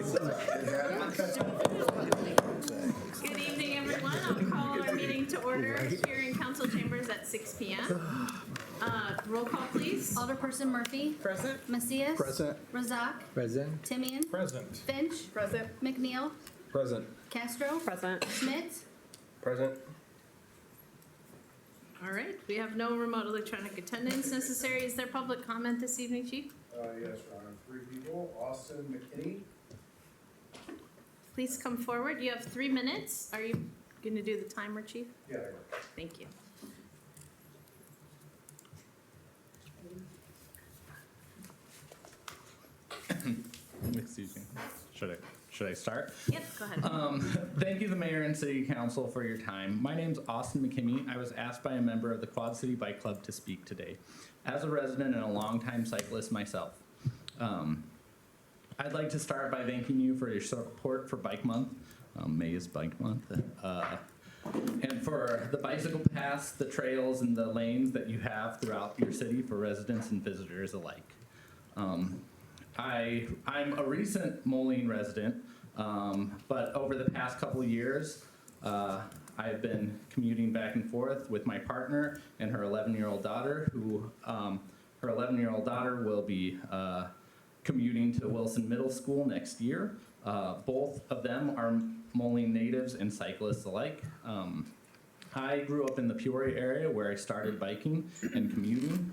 Good evening, everyone. I'll call our meeting to order here in council chambers at 6 p.m. Roll call, please. Alderperson Murphy. Present. Macias. Present. Razak. Present. Timian. Present. Finch. Present. McNeil. Present. Castro. Present. Schmidt. Present. All right, we have no remote electronic attendance necessary. Is there public comment this evening, Chief? Yes, Your Honor, 3 people, Austin McKinney. Please come forward. You have 3 minutes. Are you going to do the timer, Chief? Yeah, Thank you. Excuse me. Should I start? Yep, go ahead. Thank you, the mayor and city council, for your time. My name's Austin McKinney. I was asked by a member of the Quad City Bike Club to speak today. As a resident and a longtime cyclist myself, I'd like to start by thanking you for your support for Bike Month. May is Bike Month. And for the bicycle paths, the trails, and the lanes that you have throughout your city for residents and visitors alike. I'm a recent Moline resident, but over the past couple of years, I've been commuting back and forth with my partner and her 11-year-old daughter, who her 11-year-old daughter will be commuting to Wilson Middle School next year. Both of them are Moline natives and cyclists alike. I grew up in the Peoria area where I started biking and commuting.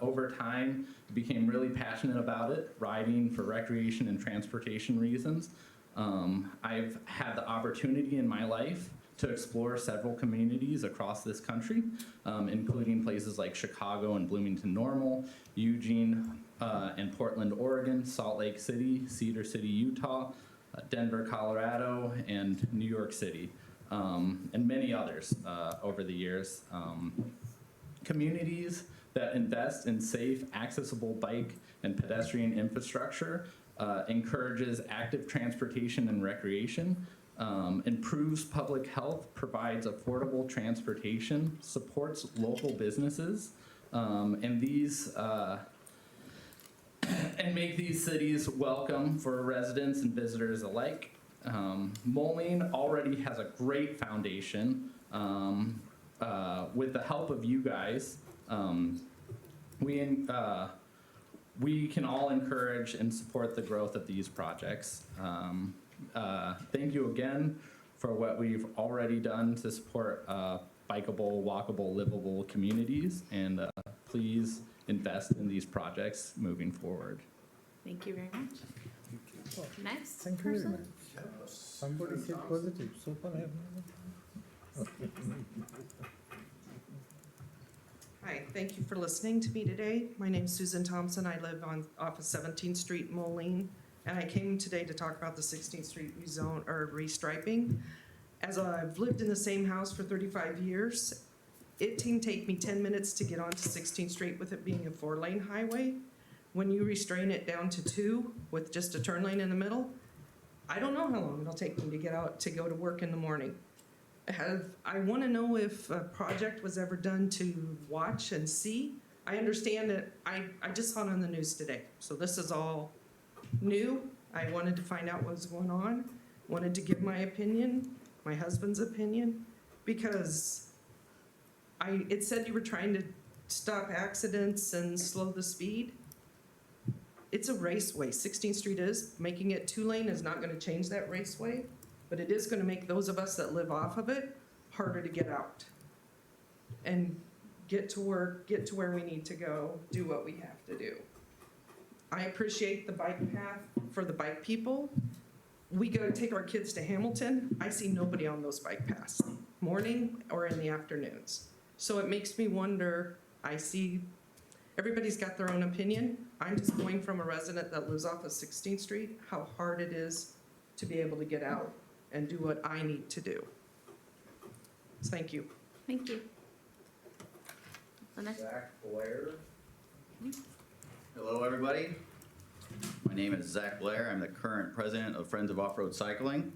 Over time, became really passionate about it, riding for recreation and transportation reasons. I've had the opportunity in my life to explore several communities across this country, including places like Chicago and Bloomington Normal, Eugene and Portland, Oregon, Salt Lake City, Cedar City, Utah, Denver, Colorado, and New York City. And many others over the years. Communities that invest in safe, accessible bike and pedestrian infrastructure encourages active transportation and recreation, improves public health, provides affordable transportation, supports local businesses, and make these cities welcome for residents and visitors alike. Moline already has a great foundation. With the help of you guys, we can all encourage and support the growth of these projects. Thank you again for what we've already done to support bikeable, walkable, livable communities, and please invest in these projects moving forward. Thank you very much. Next Thank you very person. much. Somebody said positive, so far I have not. Hi, thank you for listening to me today. My name's Susan Thompson. I live off of 17th Street, Moline, and I came today to talk about the 16th Street rezone or restriping. As I've lived in the same house for 35 years, it can take me 10 minutes to get onto 16th Street with it being a 4-lane highway. When you restrain it down to 2 with just a turn lane in the middle, I don't know how long it'll take me to get out to go to work in the morning. I want to know if a project was ever done to watch and see. I understand that I just saw it on the news today, so this is all new. I wanted to find out what was going on, wanted to give my opinion, my husband's opinion, because it said you were trying to stop accidents and slow the speed. It's a raceway. 16th Street is. Making it 2-lane is not going to change that raceway, but it is going to make those of us that live off of it harder to get out and get to work, get to where we need to go, do what we have to do. I appreciate the bike path for the bike people. We go take our kids to Hamilton. I see nobody on those bike paths, morning or in the afternoons. So it makes me wonder, I see everybody's got their own opinion. I'm just going from a resident that lives off of 16th Street, how hard it is to be able to get out and do what I need to do. Thank you. Thank you. The next. Zach Blair. Hello, everybody. My name is Zach Blair. I'm the current president of Friends of Off-Road Cycling.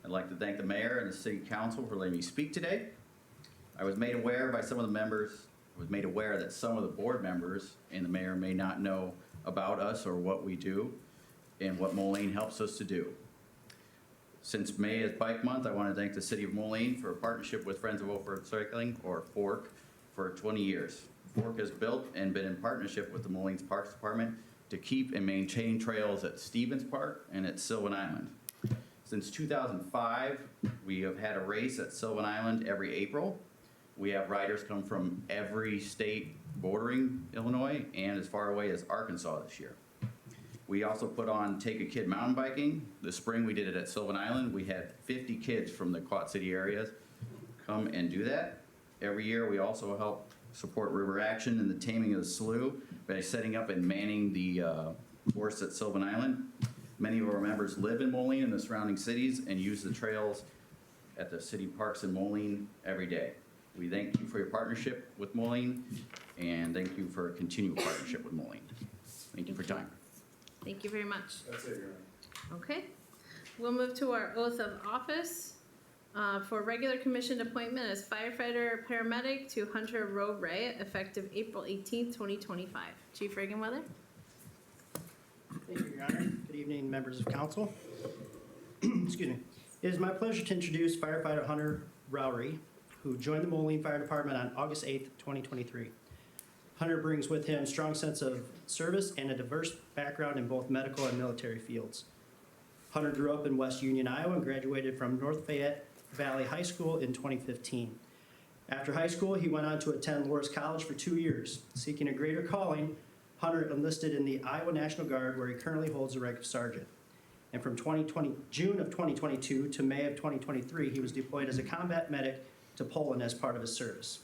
I'd like to thank the mayor and the city council for letting me speak today. I was made aware by some of the members, that some of the board members and the mayor may not know about us or what we do and what Moline helps us to do. Since May is Bike Month, I want to thank the City of Moline for a partnership with Friends of Off-Road Cycling, or FORC, for 20 years. FORC has built and been in partnership with the Moline's Parks Department to keep and maintain trails at Stevens Park and at Sylvan Island. Since 2005, we have had a race at Sylvan Island every April. We have riders come from every state bordering Illinois and as far away as Arkansas this year. We also put on Take a Kid mountain biking. This spring we did it at Sylvan Island. We had 50 kids from the Quad City areas come and do that. Every year we also help support River Action and the taming of the slough by setting up and manning the course at Sylvan Island. Many of our members live in Moline and the surrounding cities and use the trails at the city parks in Moline every day. We thank you for your partnership with Moline and thank you for a continual partnership with Moline. Thank you for your time. Thank you very much. That's it, Your Honor. Okay, we'll move to our oath of office. For regular commissioned appointment as firefighter paramedic to Hunter Rowe-Ray, effective April 18th, 2025. Chief Reagan-Weather? Thank you, Your Honor. Good evening, members of council. Excuse me. It is my pleasure to introduce firefighter Hunter Rowe-Ray, who joined the Moline Fire Department on August 8th, 2023. Hunter brings with him a strong sense of service and a diverse background in both medical and military fields. Hunter grew up in West Union, Iowa, and graduated from North Fayette Valley High School in 2015. After high school, he went on to attend Loras College for 2 years. Seeking a greater calling, Hunter enlisted in the Iowa National Guard, where he currently holds the rank of sergeant. And from June of 2022 to May of 2023, he was deployed as a combat medic to Poland as part of his service.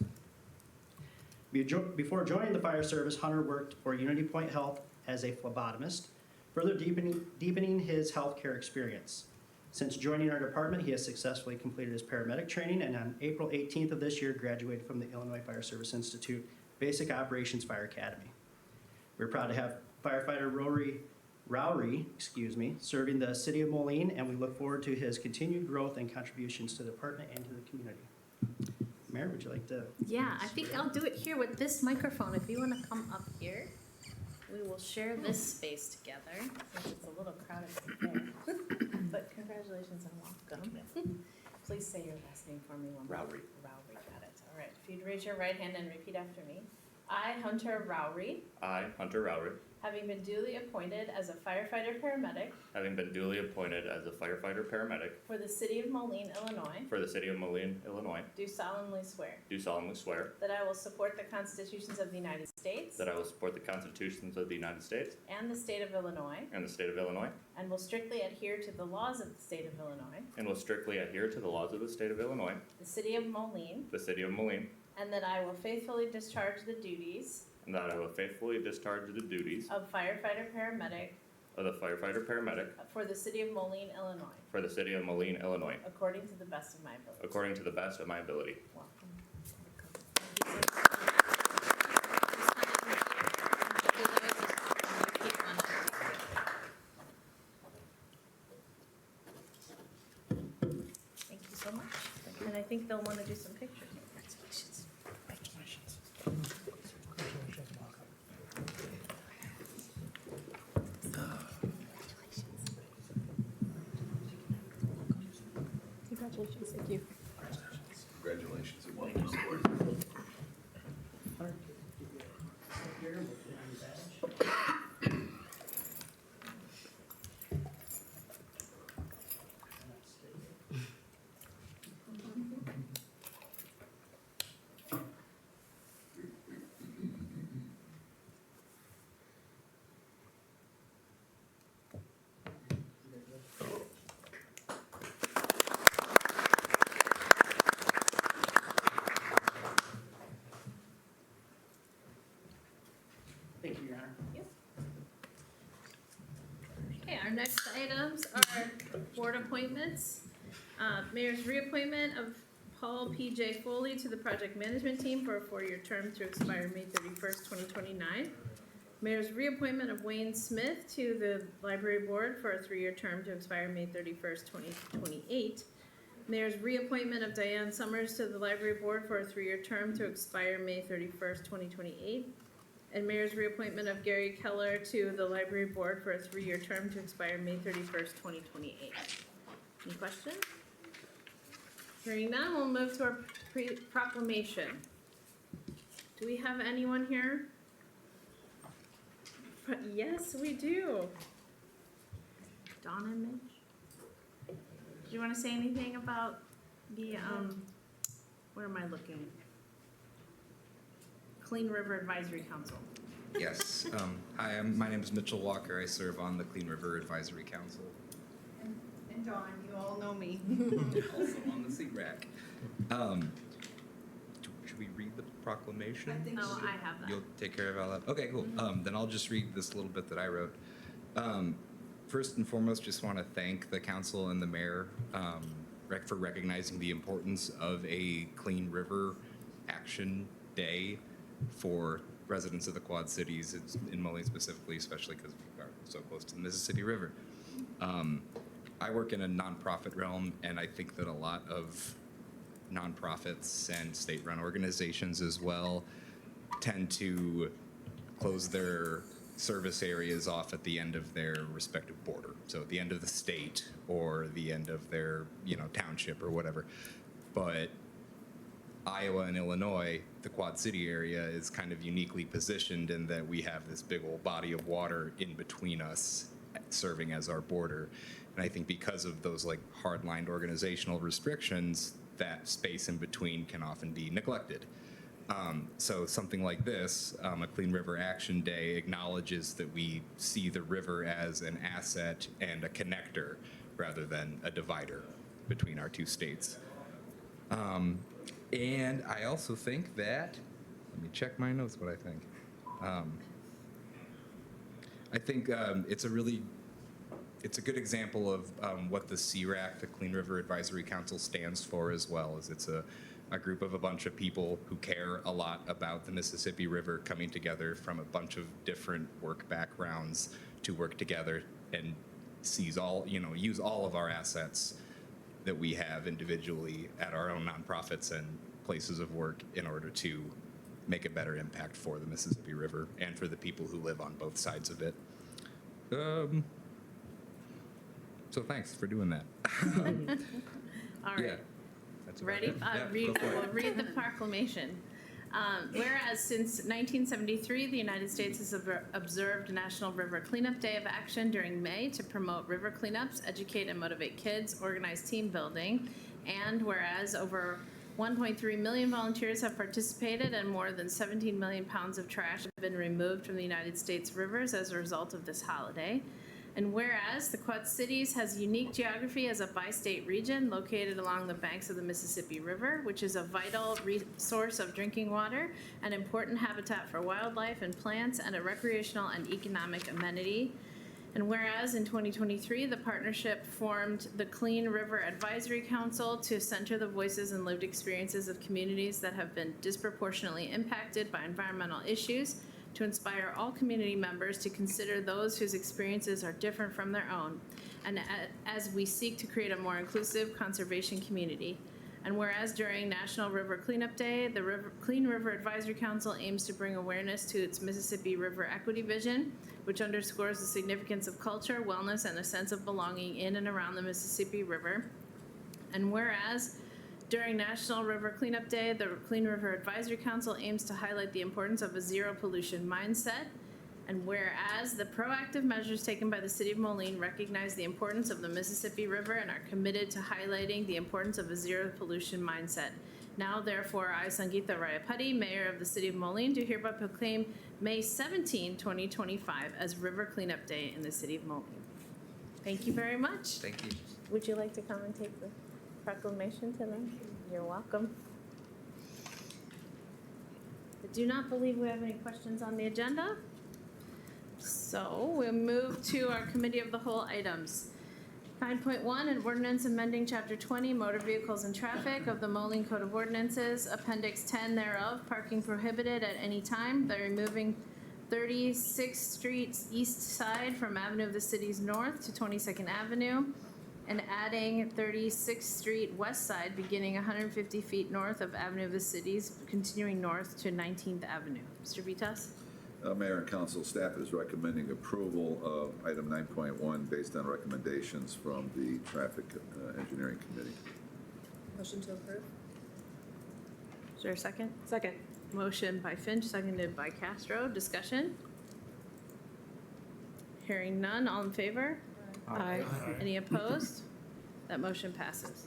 Before joining the fire service, Hunter worked for Unity Point Health as a phlebotomist, further deepening his healthcare experience. Since joining our department, he has successfully completed his paramedic training and on April 18th of this year graduated from the Illinois Fire Service Institute Basic Operations Fire Academy. We're proud to have firefighter Rowe-Ray, serving the city of Moline, and we look forward to his continued growth and contributions to the department and to the community. Mayor, would you like to? Yeah, I think I'll do it here with this microphone. If you want to come up here, we will share this space together, since it's a little crowded there. But congratulations and welcome. Please say your last name for me one more. Rowe-Ray. Rowe-Ray, got it. All right, if you'd raise your right hand and repeat after me. I, Hunter Rowe-Ray, I, Hunter Rowe-Ray, having been duly appointed as a firefighter paramedic having been duly appointed as a firefighter paramedic for the city of Moline, Illinois, for the city of Moline, Illinois, do solemnly swear do solemnly swear that I will support the constitutions of the United States that I will support the constitutions of the United States and the state of Illinois, and the state of Illinois, and will strictly adhere to the laws of the state of Illinois, and will strictly adhere to the laws of the state of Illinois, the city of Moline, the city of Moline, and that I will faithfully discharge the duties and that I will faithfully discharge the duties of firefighter paramedic of the firefighter paramedic for the city of Moline, Illinois, for the city of Moline, Illinois, according to the best of my ability. according to the best of my ability. Welcome. Thank you so much. And I think they'll want to do some pictures. Congratulations. Congratulations, thank you. Congratulations and Hunter, give you a slip here, we'll put on your badge. Thank you, Your Honor. Okay, our next items are board appointments. Mayor's reappointment of Paul P.J. Foley to the project management team for a 4-year term to expire May 31st, 2029. Mayor's reappointment of Wayne Smith to the library board for a 3-year term to expire May 31st, 2028. Mayor's reappointment of Diane Summers to the library board for a 3-year term to expire May 31st, 2028. And Mayor's reappointment of Gary Keller to the library board for a 3-year term to expire May 31st, 2028. Any questions? Hearing none, we'll move to our proclamation. Do we have anyone here? Yes, we do. Dawn and Mitch? Do you want to say anything about the, where am I looking? Clean River Advisory Council. Yes. Hi, my name is Mitchell Walker. I serve on the Clean River Advisory Council. And Dawn, you all know me. Also on the CRAC. Should we read the proclamation? Oh, I have that. You'll take care of all that? Okay, cool. Then I'll just read this little bit that I wrote. First and foremost, just want to thank the council and the mayor for recognizing the importance of a Clean River Action Day for residents of the Quad Cities, in Moline specifically, especially because we are so close to the Mississippi River. I work in a nonprofit realm, and I think that a lot of nonprofits and state-run organizations as well tend to close their service areas off at the end of their respective border. So at the end of the state or the end of their, township or whatever. But Iowa and Illinois, the Quad City area, is kind of uniquely positioned in that we have this big old body of water in between us serving as our border. And I think because of those hard-lined organizational restrictions, that space in between can often be neglected. So something like this, a Clean River Action Day, acknowledges that we see the river as an asset and a connector rather than a divider between our two states. And I also think that, let me check my notes what I think. I think it's a good example of what the CRAC, the Clean River Advisory Council, stands for as well, as it's a group of a bunch of people who care a lot about the Mississippi River coming together from a bunch of different work backgrounds to work together and use all of our assets that we have individually at our own nonprofits and places of work in order to make a better impact for the Mississippi River and for the people who live on both sides of it. So thanks for doing that. All right. Yeah. That's about Ready? it. Yeah, go for it. We'll read the proclamation. Whereas since 1973, the United States has observed National River Cleanup Day of Action during May to promote river cleanups, educate and motivate kids, organize team building, and whereas over 1.3 million volunteers have participated and more than 17 million pounds of trash have been removed from the United States rivers as a result of this holiday. And whereas the Quad Cities has unique geography as a bi-state region located along the banks of the Mississippi River, which is a vital source of drinking water, an important habitat for wildlife and plants, and a recreational and economic amenity. And whereas in 2023, the partnership formed the Clean River Advisory Council to center the voices and lived experiences of communities that have been disproportionately impacted by environmental issues, to inspire all community members to consider those whose experiences are different from their own, and as we seek to create a more inclusive conservation community. And whereas during National River Cleanup Day, the Clean River Advisory Council aims to bring awareness to its Mississippi River Equity Vision, which underscores the significance of culture, wellness, and a sense of belonging in and around the Mississippi River. And whereas during National River Cleanup Day, the Clean River Advisory Council aims to highlight the importance of a zero pollution mindset. And whereas the proactive measures taken by the City of Moline recognize the importance of the Mississippi River and are committed to highlighting the importance of a zero pollution mindset. Now, therefore, I, Sangeeta Rayapati, Mayor of the City of Moline, do hereby proclaim May 17, 2025 as River Cleanup Day in the City of Moline. Thank you very much. Thank you. Would you like to come and take the proclamation to them? You're welcome. I do not believe we have any questions on the agenda. So we'll move to our committee of the whole items. 9.1, an ordinance amending Chapter 20, Motor Vehicles and Traffic of the Moline Code of Ordinances, Appendix 10 thereof, parking prohibited at any time by removing 36th Street east side from Avenue of the City's north to 22nd Avenue, and adding 36th Street west side beginning 150 feet north of Avenue of the Cities, continuing north to 19th Avenue. Mr. Vitas? Mayor and council, staff is recommending approval of item 9.1 based on recommendations from the Traffic Engineering Committee. Motion to approve. Is there a second? Second. Motion by Finch, seconded by Castro. Discussion? Hearing none, all in favor? Aye. Any opposed? That motion passes.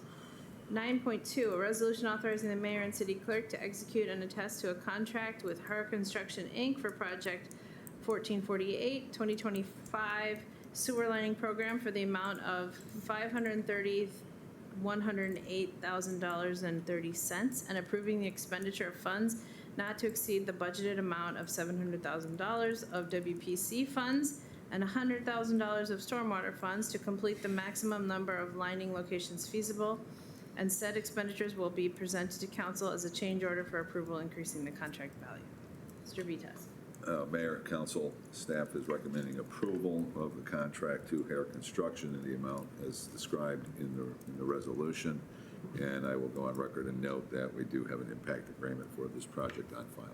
9.2, a resolution authorizing the mayor and city clerk to execute and attest to a contract with Her Construction, Inc. for project 1448, 2025 sewer lining program for the amount of $108,030 and approving the expenditure of funds not to exceed the budgeted amount of $700,000 of WPC funds and $100,000 of stormwater funds to complete the maximum number of lining locations feasible, and said expenditures will be presented to council as a change order for approval, increasing the contract value. Mr. Vitas. Mayor and council, staff is recommending approval of the contract to Hair Construction in the amount as described in the resolution. And I will go on record and note that we do have an impact agreement for this project on file.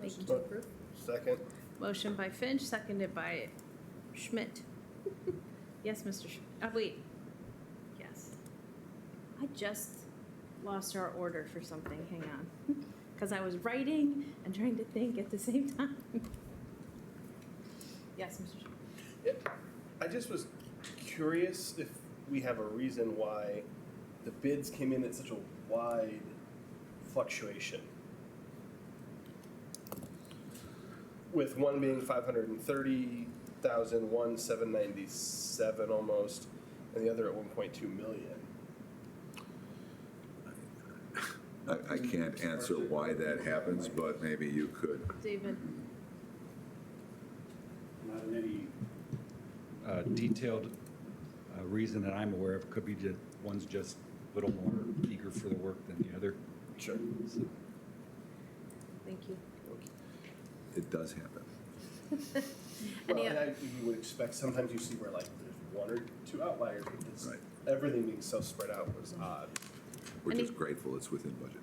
Motion to approve. Second. Motion by Finch, seconded by Schmidt. Yes, Mr. Schmidt. Wait. Yes. I just lost our order for something. Hang on. Because I was writing and trying to think at the same time. Yes, Mr. Schmidt. I just was curious if we have a reason why the bids came in at such a wide fluctuation. With one being 530,000, one 797 almost, and the other at 1.2 million. I can't answer why that happens, but maybe you could. David. Not in any detailed reason that I'm aware of. Could be just one's just a little more eager for the work than the other. Sure. So, Thank you. It does happen. Any Well, o- and you would expect, sometimes you see where like there's one or two outliers, but it's, Right. everything being so spread out was odd. We're Any- just grateful it's within budget.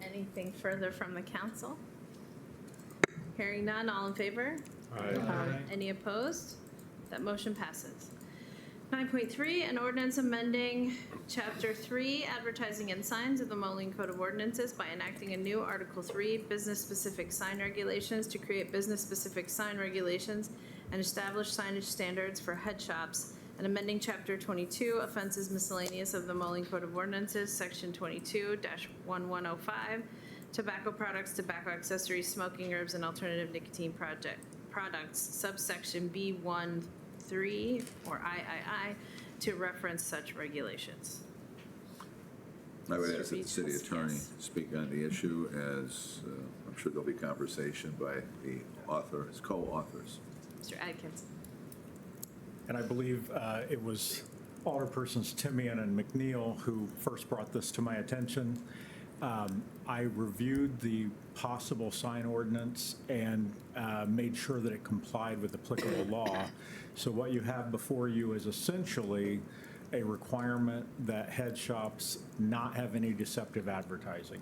Anything further from the council? Hearing none, all in favor? Any opposed? That motion passes. 9.3, an ordinance amending Chapter 3, Advertising and Signs of the Moline Code of Ordinances by enacting a new Article 3, Business-Specific Sign Regulations to create business-specific sign regulations and establish signage standards for head shops, and amending Chapter 22, Offenses Miscellaneous of the Moline Code of Ordinances, Section 22-1105, Tobacco Products, Tobacco Accessories, Smoking Herbs, and Alternative Nicotine Products, subsection B13 or III, to reference such regulations. I would Mr. ask that the city Vitas, attorney yes. speak on the issue, as I'm sure there'll be conversation by the author, his co-authors. Mr. Adkins. And I believe it was Alderpersons Timian and McNeil who first brought this to my attention. I reviewed the possible sign ordinance and made sure that it complied with applicable law. So what you have before you is essentially a requirement that head shops not have any deceptive advertising.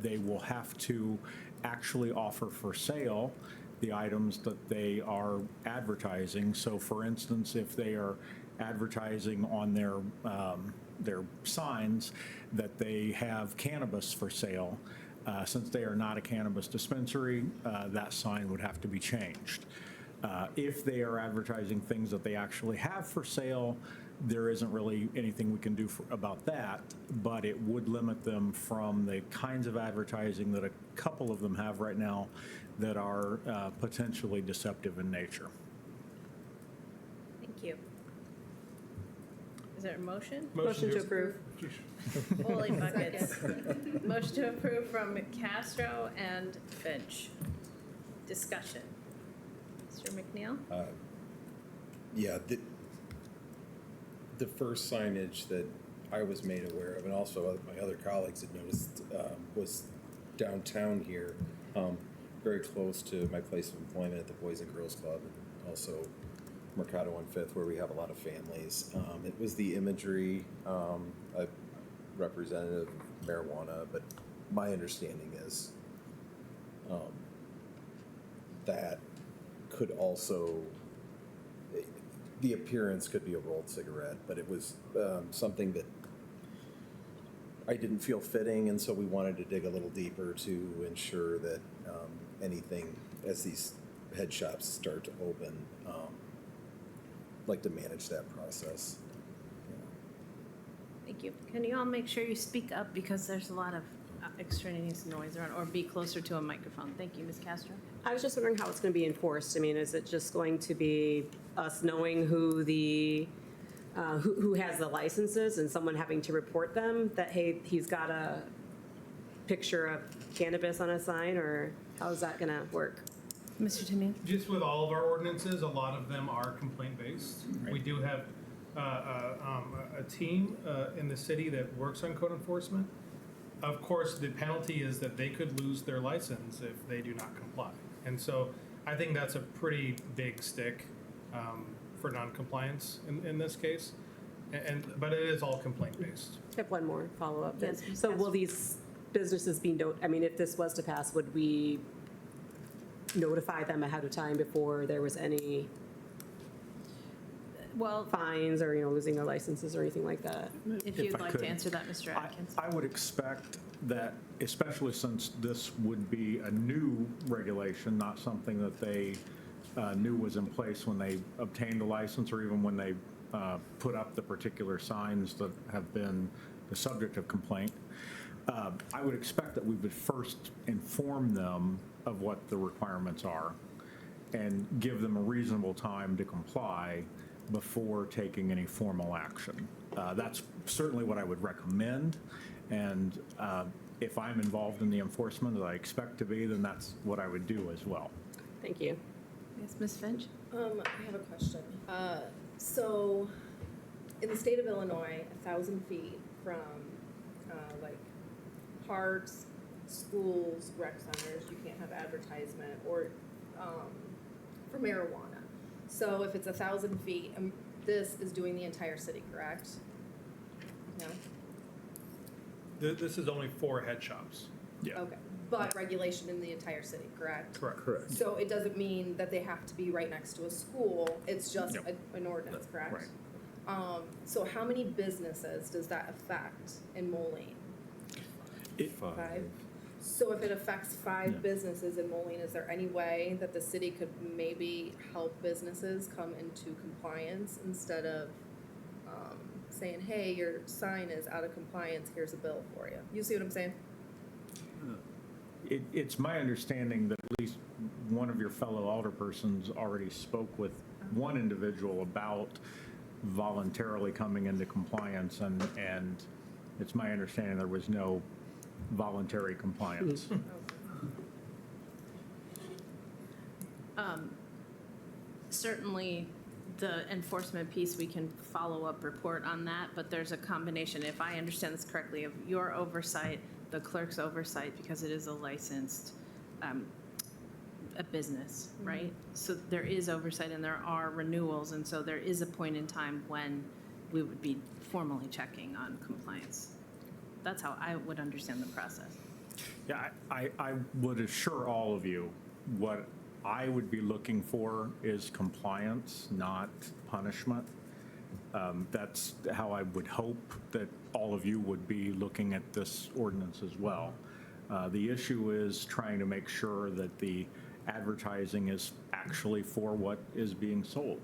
They will have to actually offer for sale the items that they are advertising. So for instance, if they are advertising on their signs that they have cannabis for sale, since they are not a cannabis dispensary, that sign would have to be changed. If they are advertising things that they actually have for sale, there isn't really anything we can do about that, but it would limit them from the kinds of advertising that a couple of them have right now that are potentially deceptive in nature. Thank you. Is there a motion? Motion to approve. Holy buckets. Motion to approve from Castro and Finch. Discussion. Mr. McNeil? Yeah, the first signage that I was made aware of, and also my other colleagues had noticed, was downtown here, very close to my place of employment at the Boys and Girls Club, and also Mercado on Fifth, where we have a lot of families. It was the imagery, a representative of marijuana, but my understanding is that could also, the appearance could be a rolled cigarette, but it was something that I didn't feel fitting, and so we wanted to dig a little deeper to ensure that anything, as these head shops start to open, like to manage that process. Thank you. Can you all make sure you speak up because there's a lot of extraneous noise around, or be closer to a microphone. Thank you, Ms. Castro. I was just wondering how it's going to be enforced. I mean, is it just going to be us knowing who the, who has the licenses and someone having to report them that, hey, he's got a picture of cannabis on a sign, or how is that going to work? Mr. Timian? Just with all of our ordinances, a lot of them are complaint-based. We do have a team in the city that works on code enforcement. Of course, the penalty is that they could lose their license if they do not comply. And so I think that's a pretty big stick for non-compliance in this case. But it is all complaint-based. I have one more follow-up. Yes, Ms. So will Castro. these businesses be, I mean, if this was to pass, would we notify them ahead of time before there was any Well, fines or, losing their licenses or anything like that? if If you'd I like could. to answer that, Mr. Atkins. I would expect that, especially since this would be a new regulation, not something that they knew was in place when they obtained a license or even when they put up the particular signs that have been the subject of complaint. I would expect that we would first inform them of what the requirements are and give them a reasonable time to comply before taking any formal action. That's certainly what I would recommend, and if I'm involved in the enforcement, as I expect to be, then that's what I would do as well. Thank you. Yes, Ms. Finch? I have a question. So, in the state of Illinois, 1,000 feet from like parks, schools, rec centers, you can't have advertisement or for marijuana. So if it's 1,000 feet, this is doing the entire city, correct? No? This is only for head shops. Yeah. Okay, but regulation in the entire city, correct? Correct. So it doesn't mean that they have to be right next to a school, it's just Yep. an ordinance, correct? Right. So how many businesses does that affect in Moline? Five? So if it affects Yeah. 5 businesses in Moline, is there any way that the city could maybe help businesses come into compliance instead of saying, hey, your sign is out of compliance, here's a bill for you? You see what I'm saying? It's my understanding that at least one of your fellow alderpersons already spoke with one individual about voluntarily coming into compliance, and it's my understanding there was no voluntary compliance. Certainly, the enforcement piece, we can follow up report on that, but there's a combination, if I understand this correctly, of your oversight, the clerk's oversight, because it is a licensed, a business, right? So there is oversight and there are renewals, and so there is a point in time when we would be formally checking on compliance. That's how I would understand the process. Yeah, I would assure all of you, what I would be looking for is compliance, not punishment. That's how I would hope that all of you would be looking at this ordinance as well. The issue is trying to make sure that the advertising is actually for what is being sold.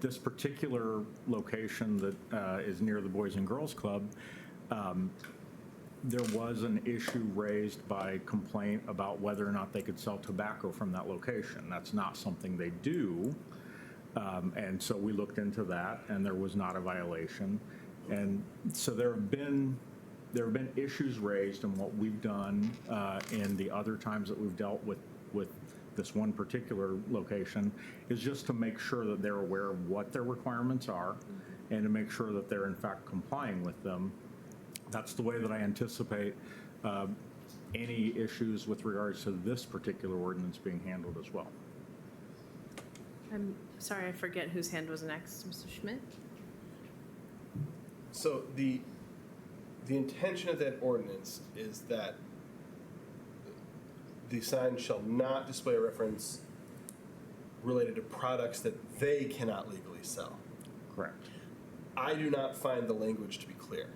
This particular location that is near the Boys and Girls Club, there was an issue raised by complaint about whether or not they could sell tobacco from that location. That's not something they do. And so we looked into that, and there was not a violation. And so there have been issues raised, and what we've done in the other times that we've dealt with this one particular location is just to make sure that they're aware of what their requirements are and to make sure that they're in fact complying with them. That's the way that I anticipate any issues with regards to this particular ordinance being handled as well. I'm sorry, I forget whose hand was next. Mr. Schmidt? So the intention of that ordinance is that the sign shall not display a reference related to products that they cannot legally sell. Correct. I do not find the language to be clear.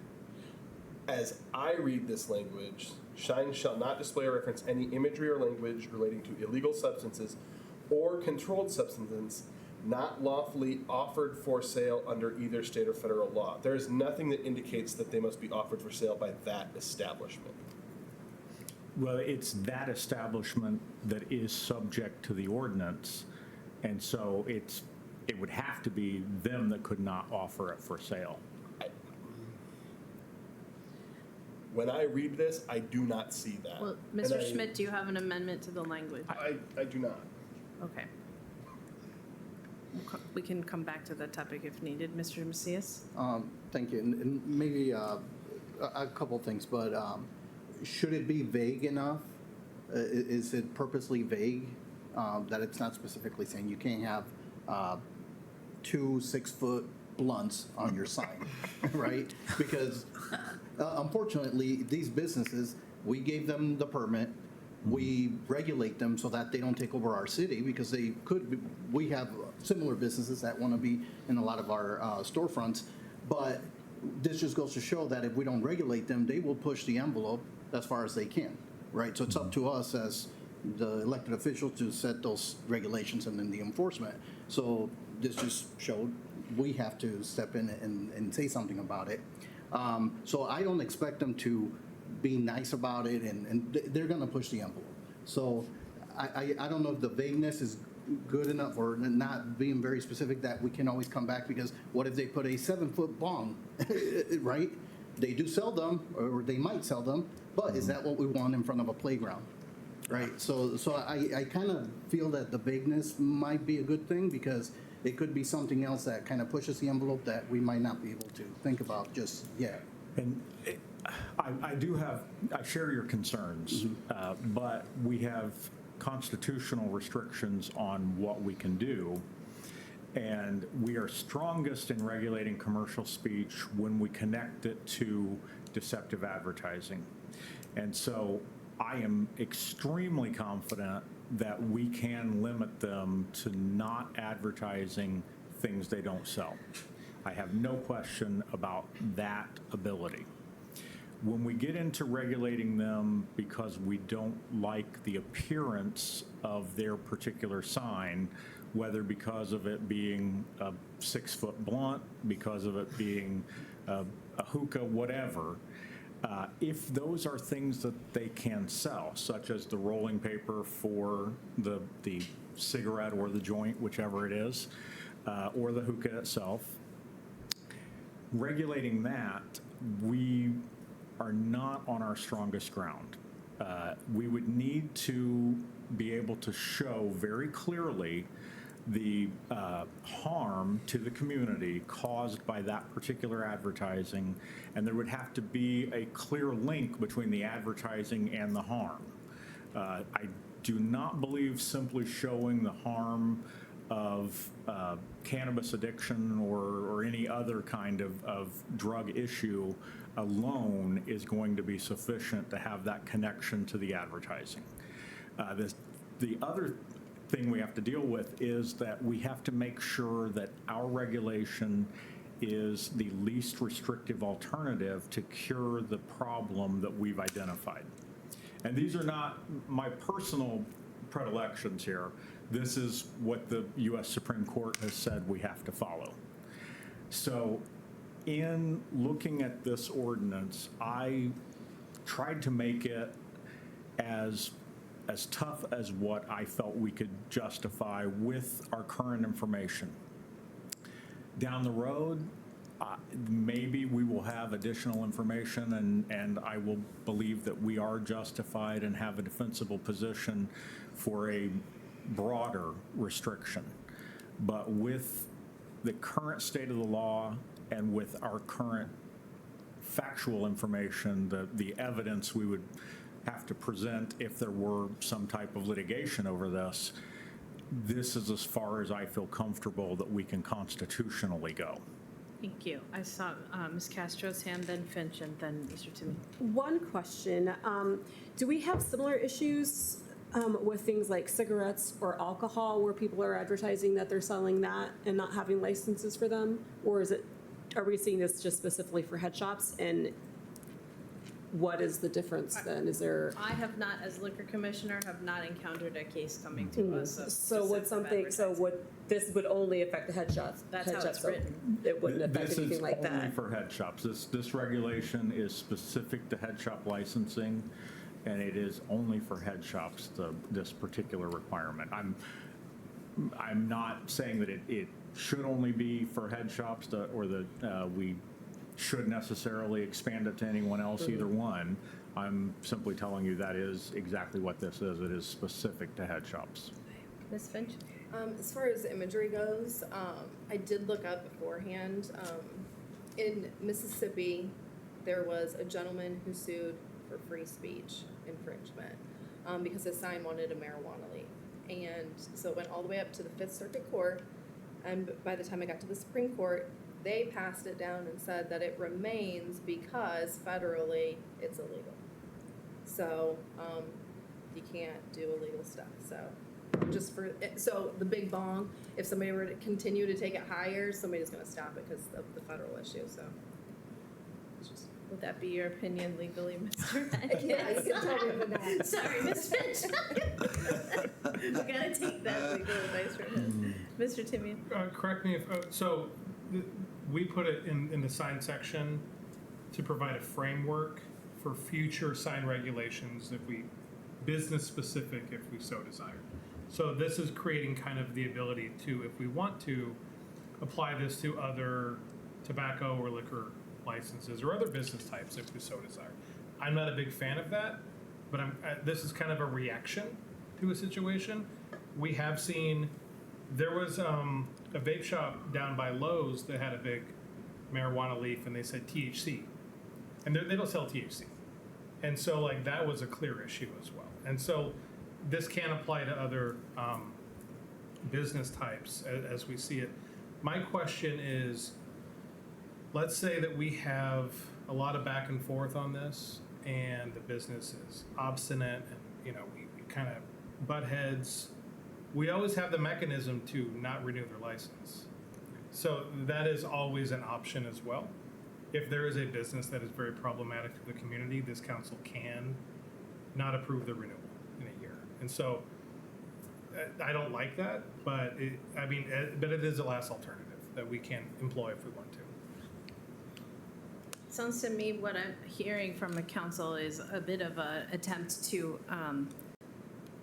As I read this language, signs shall not display or reference any imagery or language relating to illegal substances or controlled substances not lawfully offered for sale under either state or federal law. There is nothing that indicates that they must be offered for sale by that establishment. Well, it's that establishment that is subject to the ordinance, and so it would have to be them that could not offer it for sale. When I read this, I do not see that. Well, And Mr. I- Schmidt, do you have an amendment to the language? I do not. Okay. We can come back to that topic if needed. Mr. Macias? Thank you. And maybe a couple things, but should it be vague enough? Is it purposely vague that it's not specifically saying you can't have 2 6-foot blunts on your sign, right? Because unfortunately, these businesses, we gave them the permit. We regulate them so that they don't take over our city because they could be, we have similar businesses that want to be in a lot of our storefronts. But this just goes to show that if we don't regulate them, they will push the envelope as far as they can, right? So it's up to us as the elected officials to set those regulations and then the enforcement. So this just showed we have to step in and say something about it. So I don't expect them to be nice about it, and they're going to push the envelope. So I don't know if the vagueness is good enough or not being very specific that we can always come back, because what if they put a 7-foot bong, right? They do sell them, or they might sell them, but is that what we want in front of a playground? Right, so I kind of feel that the vagueness might be a good thing, because it could be something else that kind of pushes the envelope that we might not be able to think about just yet. And I share your concerns, but we have constitutional restrictions on what we can do. And we are strongest in regulating commercial speech when we connect it to deceptive advertising. And so I am extremely confident that we can limit them to not advertising things they don't sell. I have no question about that ability. When we get into regulating them because we don't like the appearance of their particular sign, whether because of it being a 6-foot blunt, because of it being a hookah, whatever, if those are things that they can sell, such as the rolling paper for the cigarette or the joint, whichever it is, or the hookah itself, regulating that, we are not on our strongest ground. We would need to be able to show very clearly the harm to the community caused by that particular advertising, and there would have to be a clear link between the advertising and the harm. I do not believe simply showing the harm of cannabis addiction or any other kind of drug issue alone is going to be sufficient to have that connection to the advertising. The other thing we have to deal with is that we have to make sure that our regulation is the least restrictive alternative to cure the problem that we've identified. And these are not my personal predilections here. This is what the U.S. Supreme Court has said we have to follow. So in looking at this ordinance, I tried to make it as tough as what I felt we could justify with our current information. Down the road, maybe we will have additional information, and I will believe that we are justified and have a defensible position for a broader restriction. But with the current state of the law and with our current factual information, the evidence we would have to present if there were some type of litigation over this, this is as far as I feel comfortable that we can constitutionally go. Thank you. I saw Ms. Castro's hand, then Finch, and then Mr. Timmy. One question, do we have similar issues with things like cigarettes or alcohol, where people are advertising that they're selling that and not having licenses for them? Or are we seeing this just specifically for head shops? And what is the difference then? Is there? I have not, as liquor commissioner, have not encountered a case coming to us of So what this would only affect the head shops? That's how it's so written. It wouldn't affect anything like This is only that. for head shops. This regulation is specific to head shop licensing, and it is only for head shops, this particular requirement. I'm not saying that it should only be for head shops or that we should necessarily expand it to anyone else, either one. I'm simply telling you that is exactly what this is. It is specific to head shops. Ms. Finch? As far as imagery goes, I did look up beforehand. In Mississippi, there was a gentleman who sued for free speech infringement because his sign wanted a marijuana leaf. And so it went all the way up to the Fifth Circuit Court. And by the time I got to the Supreme Court, they passed it down and said that it remains because federally it's illegal. So you can't do illegal stuff. So the big bong, if somebody were to continue to take it higher, somebody's going to stop it because of the federal issue. So Would that be your opinion legally, Mr. Head? yeah, you can tell me if I'm not. Sorry, Ms. Finch. We gotta take that legal advice from him. Mr. Timian? Correct me if, we put it in the sign section to provide a framework for future sign regulations business specific if we so desire. So this is creating kind of the ability to, if we want to, apply this to other tobacco or liquor licenses or other business types if we so desire. I'm not a big fan of that, but this is kind of a reaction to a situation. We have seen, there was a vape shop down by Lowe's that had a big marijuana leaf and they said THC. And they don't sell THC. And so like that was a clear issue as well. And so this can apply to other business types as we see it. My question is, let's say that we have a lot of back and forth on this and the business is obstinate and we kind of butt heads. We always have the mechanism to not renew their license. So that is always an option as well. If there is a business that is very problematic to the community, this council can not approve the renewal in a year. And so I don't like that, but it is a last alternative that we can employ if we want to. Sounds to me what I'm hearing from the council is a bit of an attempt to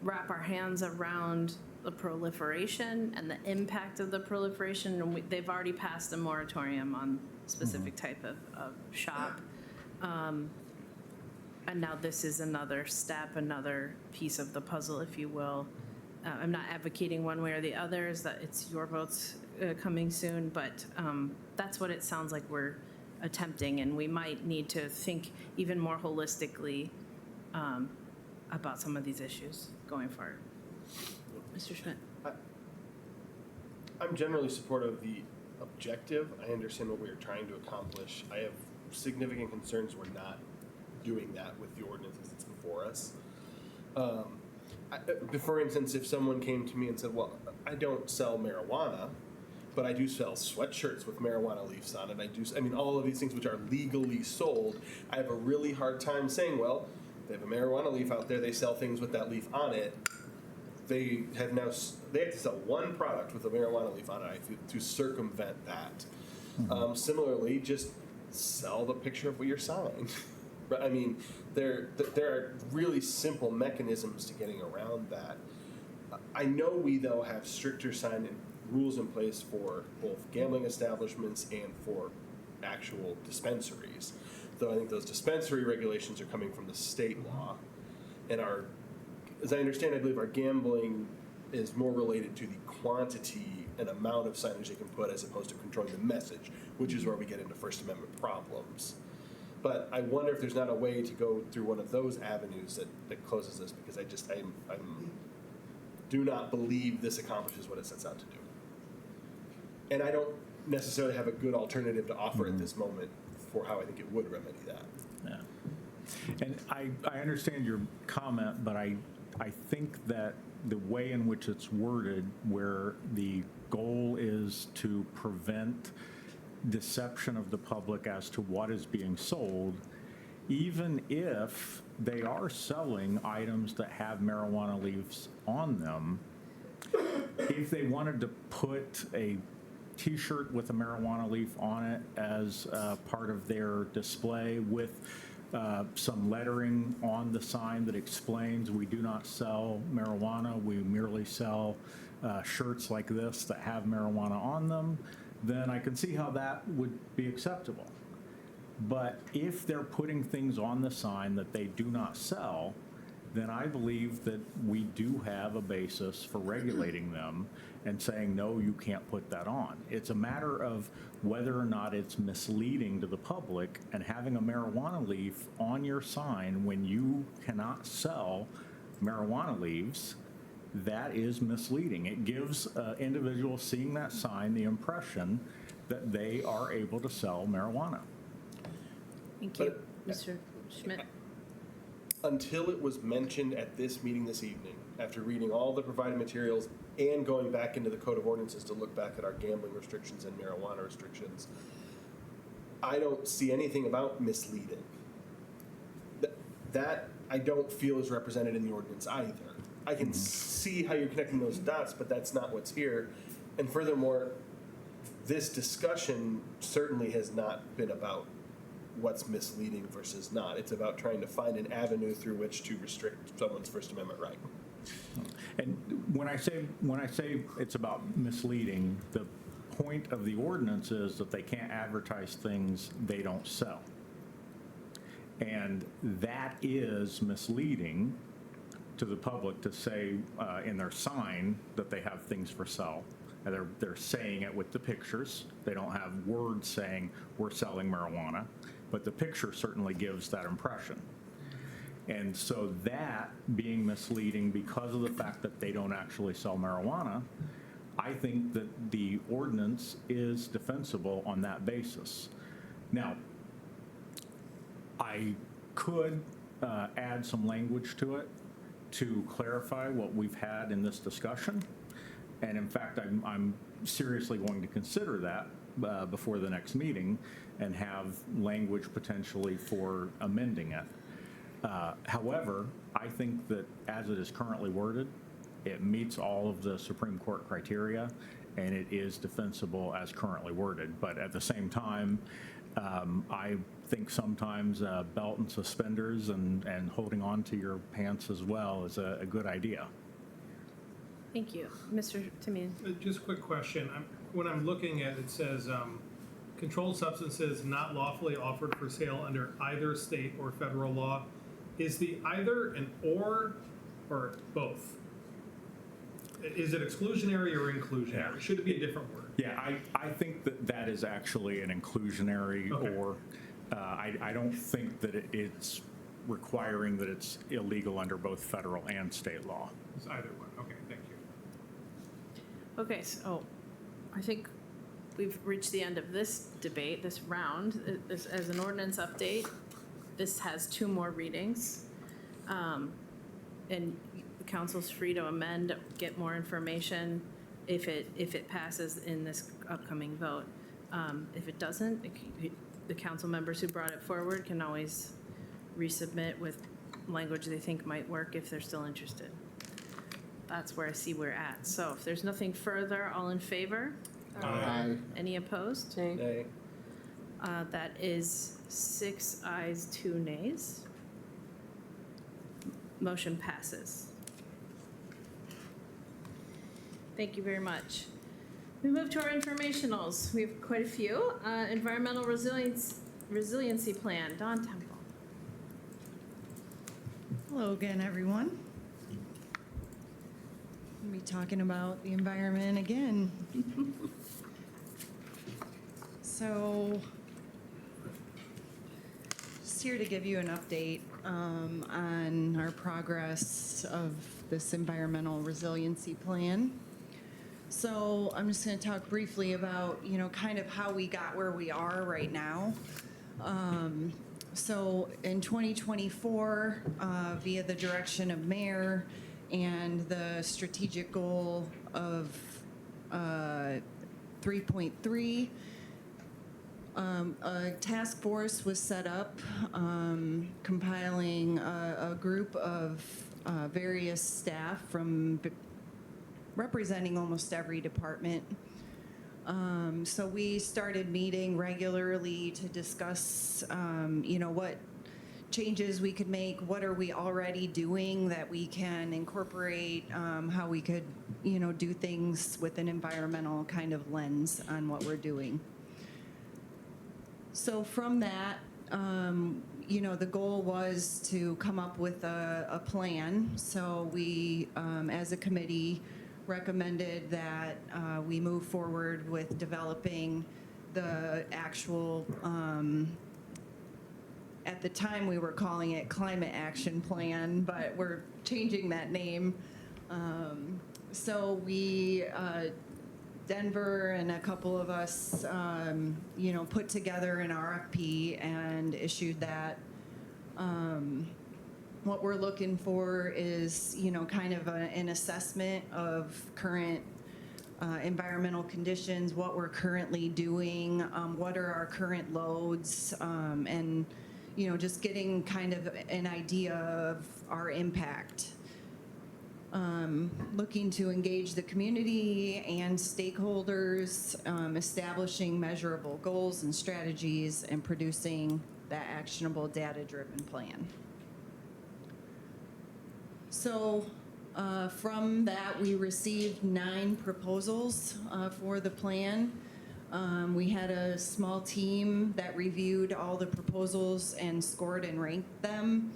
wrap our hands around the proliferation and the impact of the proliferation. And they've already passed a moratorium on specific type of shop. And now this is another step, another piece of the puzzle, if you will. I'm not advocating one way or the other, is that it's your votes coming soon, but that's what it sounds like we're attempting, and we might need to think even more holistically about some of these issues going forward. Mr. Schmidt. I'm generally supportive of the objective. I understand what we are trying to accomplish. I have significant concerns we're not doing that with the ordinances that's before us. For instance, if someone came to me and said, well, I don't sell marijuana, but I do sell sweatshirts with marijuana leaves on it. All of these things which are legally sold, I have a really hard time saying, well, they have a marijuana leaf out there, they sell things with that leaf on it. They have to sell one product with a marijuana leaf on it to circumvent that. Similarly, just sell the picture of your sign. There are really simple mechanisms to getting around that. I know we, though, have stricter sign rules in place for both gambling establishments and for actual dispensaries. Though I think those dispensary regulations are coming from the state law. And as I understand, I believe our gambling is more related to the quantity and amount of signage they can put as opposed to controlling the message, which is where we get into First Amendment problems. But I wonder if there's not a way to go through one of those avenues that closes this, because I do not believe this accomplishes what it sets out to do. And I don't necessarily have a good alternative to offer at this moment for how I think it would remedy that. Yeah. And I understand your comment, but I I think that the way in which it's worded, where the goal is to prevent deception of the public as to what is being sold, even if they are selling items that have marijuana leaves on them, if they wanted to put a T-shirt with a marijuana leaf on it as part of their display with some lettering on the sign that explains we do not sell marijuana, we merely sell shirts like this that have marijuana on them, then I can see how that would be acceptable. But if they're putting things on the sign that they do not sell, then I believe that we do have a basis for regulating them and saying, no, you can't put that on. It's a matter of whether or not it's misleading to the public, and having a marijuana leaf on your sign when you cannot sell marijuana leaves, that is misleading. It gives individuals seeing that sign the impression that they are able to sell marijuana. Thank you. Mr. Schmidt? Until it was mentioned at this meeting this evening, after reading all the provided materials and going back into the Code of Ordinances to look back at our gambling restrictions and marijuana restrictions, I don't see anything about misleading. That I don't feel is represented in the ordinance either. I can see how you're connecting those dots, but that's not what's here. And furthermore, this discussion certainly has not been about what's misleading versus not. It's about trying to find an avenue through which to restrict someone's First Amendment right. And when I say it's about misleading, the point of the ordinance is that they can't advertise things they don't sell. And that is misleading to the public to say in their sign that they have things for sale. And they're saying it with the pictures. They don't have words saying we're selling marijuana, but the picture certainly gives that impression. And so that being misleading because of the fact that they don't actually sell marijuana, I think that the ordinance is defensible on that basis. Now, I could add some language to it to clarify what we've had in this discussion. And in fact, I'm seriously going to consider that before the next meeting and have language potentially for amending it. However, I think that as it is currently worded, it meets all of the Supreme Court criteria and it is defensible as currently worded. But at the same time, I think sometimes belt and suspenders and holding on to your pants as well is a good idea. Thank you. Mr. Timian? Just a quick question. When I'm looking at it, it says controlled substances not lawfully offered for sale under either state or federal law. Is the either an or both? Is it exclusionary or inclusionary? Yeah. Should it be a different word? Yeah, I think that is actually an inclusionary Okay. or I don't think that it's requiring that it's illegal under both federal and state law. It's either one. Okay, thank you. Okay, so I think we've reached the end of this debate, this round. As an ordinance update, this has 2 more readings. And the council's free to amend, get more information if it passes in this upcoming vote. If it doesn't, the council members who brought it forward can always resubmit with language they think might work if they're still interested. That's where I see we're at. So if there's nothing further, all in favor? Aye. Any opposed? Nay. That is 6 ayes, 2 nays. Motion passes. Thank you very much. We move to our informationals. We have quite a few. Environmental resiliency plan. Dawn Temple. Hello again, everyone. We'll be talking about the environment again. So, just here to give you an update on our progress of this environmental resiliency plan. So I'm just going to talk briefly about, kind of how we got where we are right now. So in 2024, via the direction of Mayor and the strategic goal of 3.3. A task force was set up, compiling a group of various staff from representing almost every department. So we started meeting regularly to discuss, what changes we could make, what are we already doing that we can incorporate, how we could, do things with an environmental kind of lens on what we're doing. So from that, the goal was to come up with a plan. So we, as a committee, recommended that we move forward with developing the actual, at the time we were calling it Climate Action Plan, but we're changing that name. So we, Denver and a couple of us, put together an RFP and issued that. What we're looking for is, kind of an assessment of current environmental conditions, what we're currently doing, what are our current loads, and, just getting kind of an idea of our impact. Looking to engage the community and stakeholders, establishing measurable goals and strategies, and producing that actionable data-driven plan. So from that, we received 9 proposals for the plan. We had a small team that reviewed all the proposals and scored and ranked them.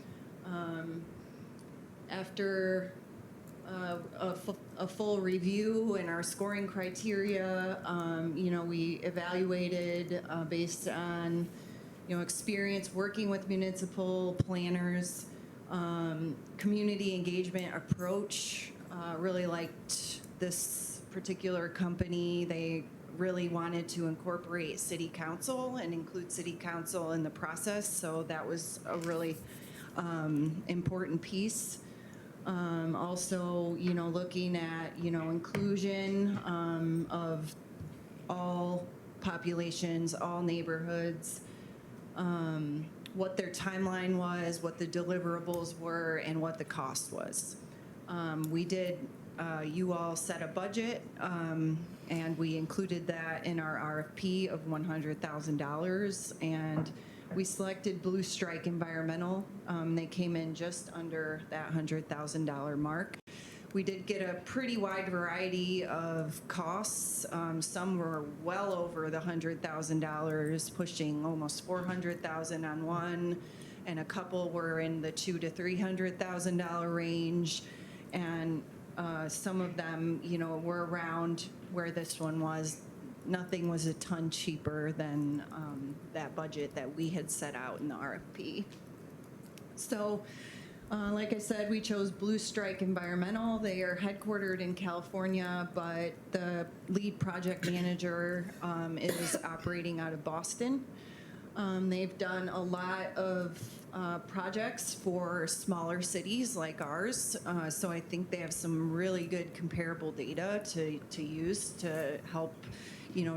After a full review and our scoring criteria, we evaluated based on, experience working with municipal planners, community engagement approach. Really liked this particular company. They really wanted to incorporate city council and include city council in the process, so that was a really important piece. Also, looking at, inclusion of all populations, all neighborhoods, what their timeline was, what the deliverables were, and what the cost was. We did, you all set a budget, and we included that in our RFP of $100,000, and we selected Blue Strike Environmental. They came in just under that $100,000 mark. We did get a pretty wide variety of costs. Some were well over the $100,000, pushing almost $400,000 on one, and a couple were in the $200,000 to $300,000 range. And some of them, were around where this one was. Nothing was a ton cheaper than that budget that we had set out in the RFP. So, like I said, we chose Blue Strike Environmental. They are headquartered in California, but the lead project manager is operating out of Boston. They've done a lot of projects for smaller cities like ours, so I think they have some really good comparable data to use to help,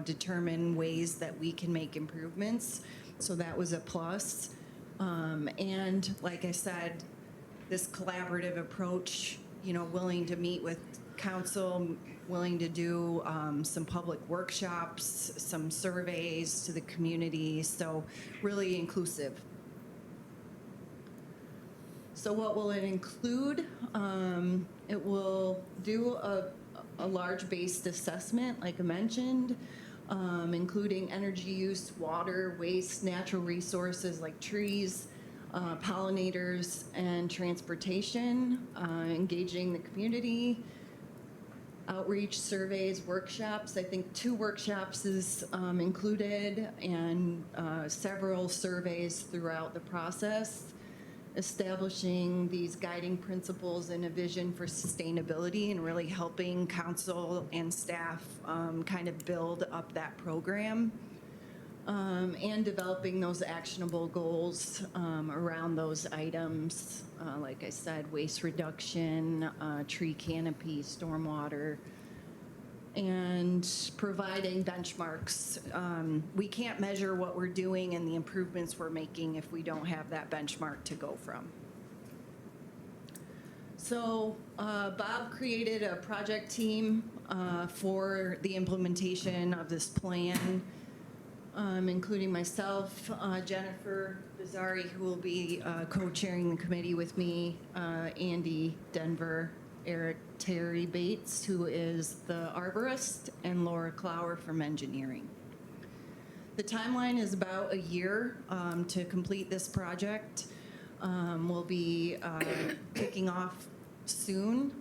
determine ways that we can make improvements. So that was a plus. And like I said, this collaborative approach, willing to meet with council, willing to do some public workshops, some surveys to the community, so really inclusive. So what will it include? It will do a large-based assessment, like I mentioned, including energy use, water, waste, natural resources like trees, pollinators, and transportation, engaging the community, outreach, surveys, workshops. I think 2 workshops is included, and several surveys throughout the process, establishing these guiding principles and a vision for sustainability, and really helping council and staff kind of build up that program. and developing those actionable goals around those items. Like I said, waste reduction, tree canopy, stormwater, and providing benchmarks. We can't measure what we're doing and the improvements we're making if we don't have that benchmark to go from. So Bob created a project team for the implementation of this plan, including myself, Jennifer Bizzari, who will be co-chairing the committee with me, Andy Denver, Eric Terry Bates, who is the arborist, and Laura Clower from engineering. The timeline is about a year to complete this project. We'll be kicking off soon.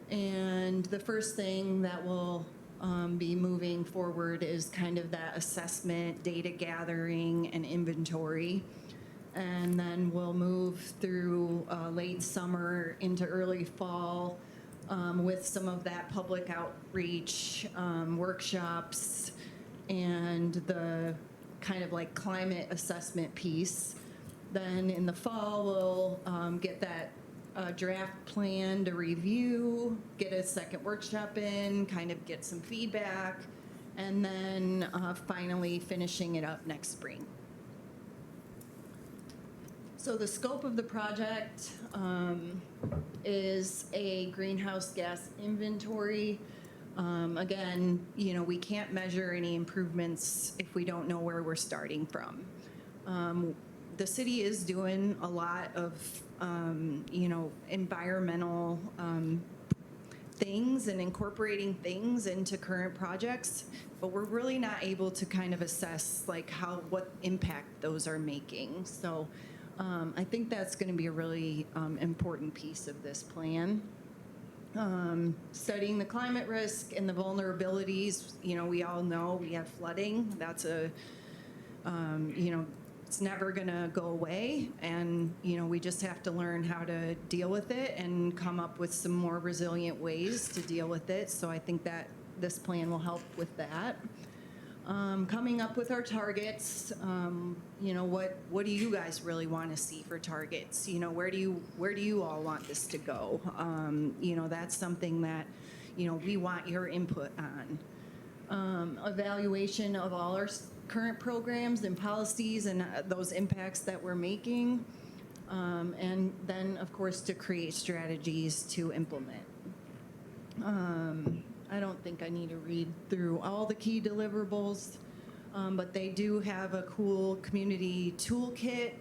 And the first thing that will be moving forward is kind of that assessment, data gathering, and inventory. And then we'll move through late summer into early fall with some of that public outreach, workshops, and the kind of like climate assessment piece. Then in the fall, we'll get that draft plan to review, get a second workshop in, kind of get some feedback, and then finally finishing it up next spring. So the scope of the project is a greenhouse gas inventory. Again, you know, we can't measure any improvements if we don't know where we're starting from. The city is doing a lot of, you know, environmental things and incorporating things into current projects, but we're really not able to kind of assess like what impact those are making. So I think that's going to be a really important piece of this plan. Studying the climate risk and the vulnerabilities. You know, we all know we have flooding. That's a, you know, it's never going to go away, and you know, we just have to learn how to deal with it and come up with some more resilient ways to deal with it. So I think that this plan will help with that. Coming up with our targets. You know, what do you guys really want to see for targets? You know, where do you all want this to go? You know, that's something that, you know, we want your input on. Evaluation of all our current programs and policies and those impacts that we're making. And then, of course, to create strategies to implement. I don't think I need to read through all the key deliverables, but they do have a cool community toolkit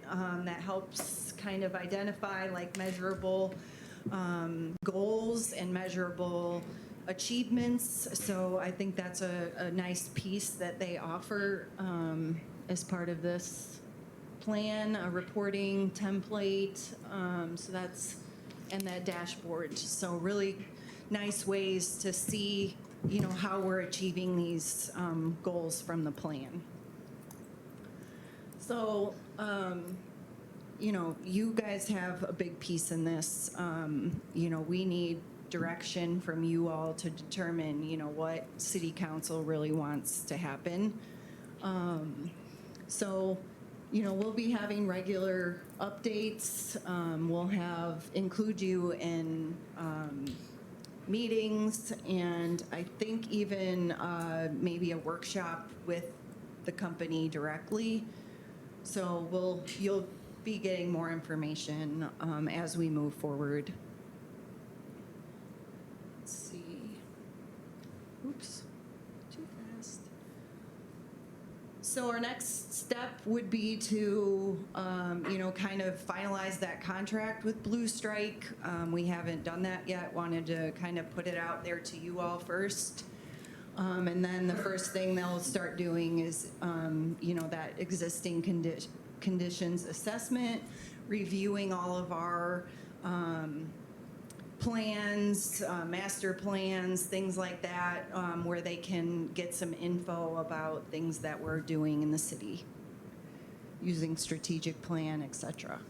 that helps kind of identify like measurable goals and measurable achievements. So I think that's a nice piece that they offer as part of this plan, a reporting template. So that's, and that dashboard. So really nice ways to see, you know, how we're achieving these goals from the plan. So, you know, you guys have a big piece in this. You know, we need direction from you all to determine, you know, what city council really wants to happen. So, you know, we'll be having regular updates. We'll include you in meetings, and I think even maybe a workshop with the company directly. So you'll be getting more information as we move forward. Let's see. Oops, too fast. So our next step would be to, you know, kind of finalize that contract with Blue Strike. We haven't done that yet. Wanted to kind of put it out there to you all first. And then the first thing they'll start doing is, you know, that existing conditions assessment, reviewing all of our plans, master plans, things like that, where they can get some info about things that we're doing in the city, using strategic plan, etc.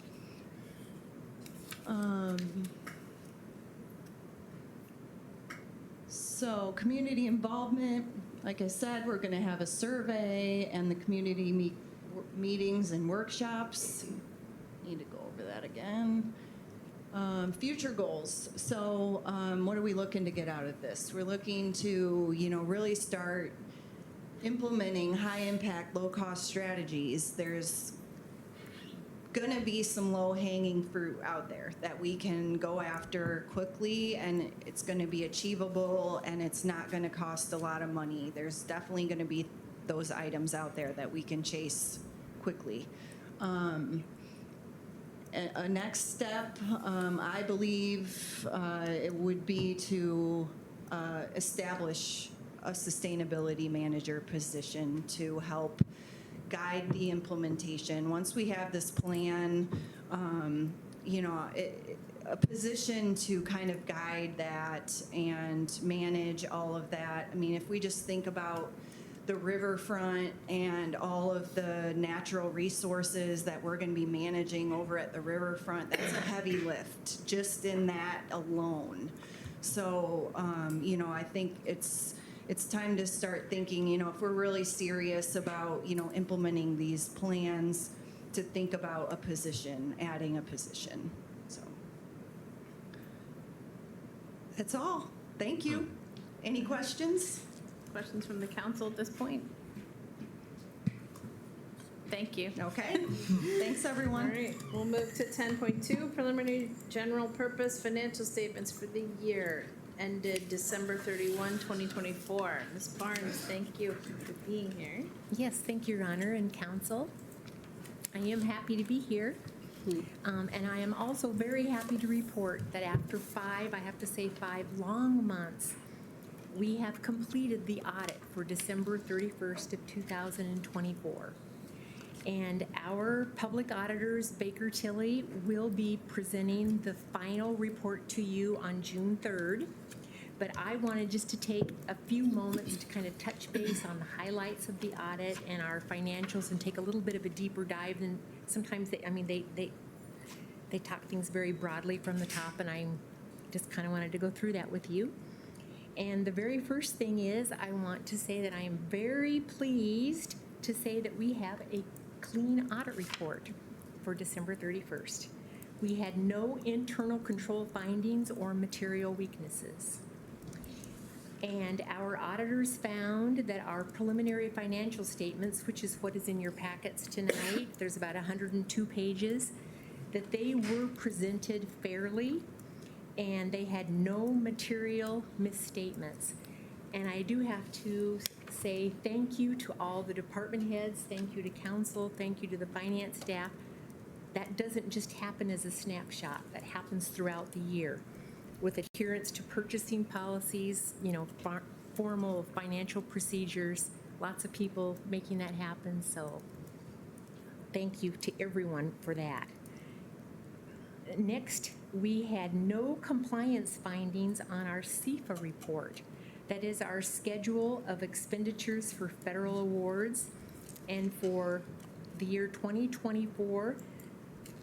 So community involvement, Like I said, we're going to have a survey and the community meetings and workshops. Need to go over that again. Future goals. So what are we looking to get out of this? We're looking to, really start implementing high-impact, low-cost strategies. There's going to be some low-hanging fruit out there that we can go after quickly, and it's going to be achievable, and it's not going to cost a lot of money. There's definitely going to be those items out there that we can chase quickly. A next step, I believe, it would be to establish a sustainability manager position to help guide the implementation. Once we have this plan, a position to kind of guide that and manage all of that. I mean, if we just think about the riverfront and all of the natural resources that we're going to be managing over at the riverfront, that's a heavy lift just in that alone. So, I think it's time to start thinking, if we're really serious about, implementing these plans, to think about a position, adding a position. So that's all. Thank you. Any questions? Questions from the council at this point? Thank you. Okay. Thanks, everyone. All right, we'll move to 10.2, preliminary general purpose financial statements for the year ended December 31, 2024. Ms. Barnes, thank you for being here. Yes, thank you, Your Honor and Council. I am happy to be here. And I am also very happy to report that after five long months, we have completed the audit for December 31st of 2024. And our public auditors, Baker Tilly, will be presenting the final report to you on June 3rd. But I wanted just to take a few moments to kind of touch base on the highlights of the audit and our financials and take a little bit of a deeper dive. And sometimes they talk things very broadly from the top, and I just kind of wanted to go through that with you. And the very first thing is I want to say that I am very pleased to say that we have a clean audit report for December 31st. We had no internal control findings or material weaknesses. And our auditors found that our preliminary financial statements, which is what is in your packets tonight, there's about 102 pages, that they were presented fairly and they had no material misstatements. And I do have to say thank you to all the department heads, thank you to council, thank you to the finance staff. That doesn't just happen as a snapshot, that happens throughout the year with adherence to purchasing policies, formal financial procedures, lots of people making that happen. So thank you to everyone for that. Next, we had no compliance findings on our CFA report. That is our schedule of expenditures for federal awards. And for the year 2024,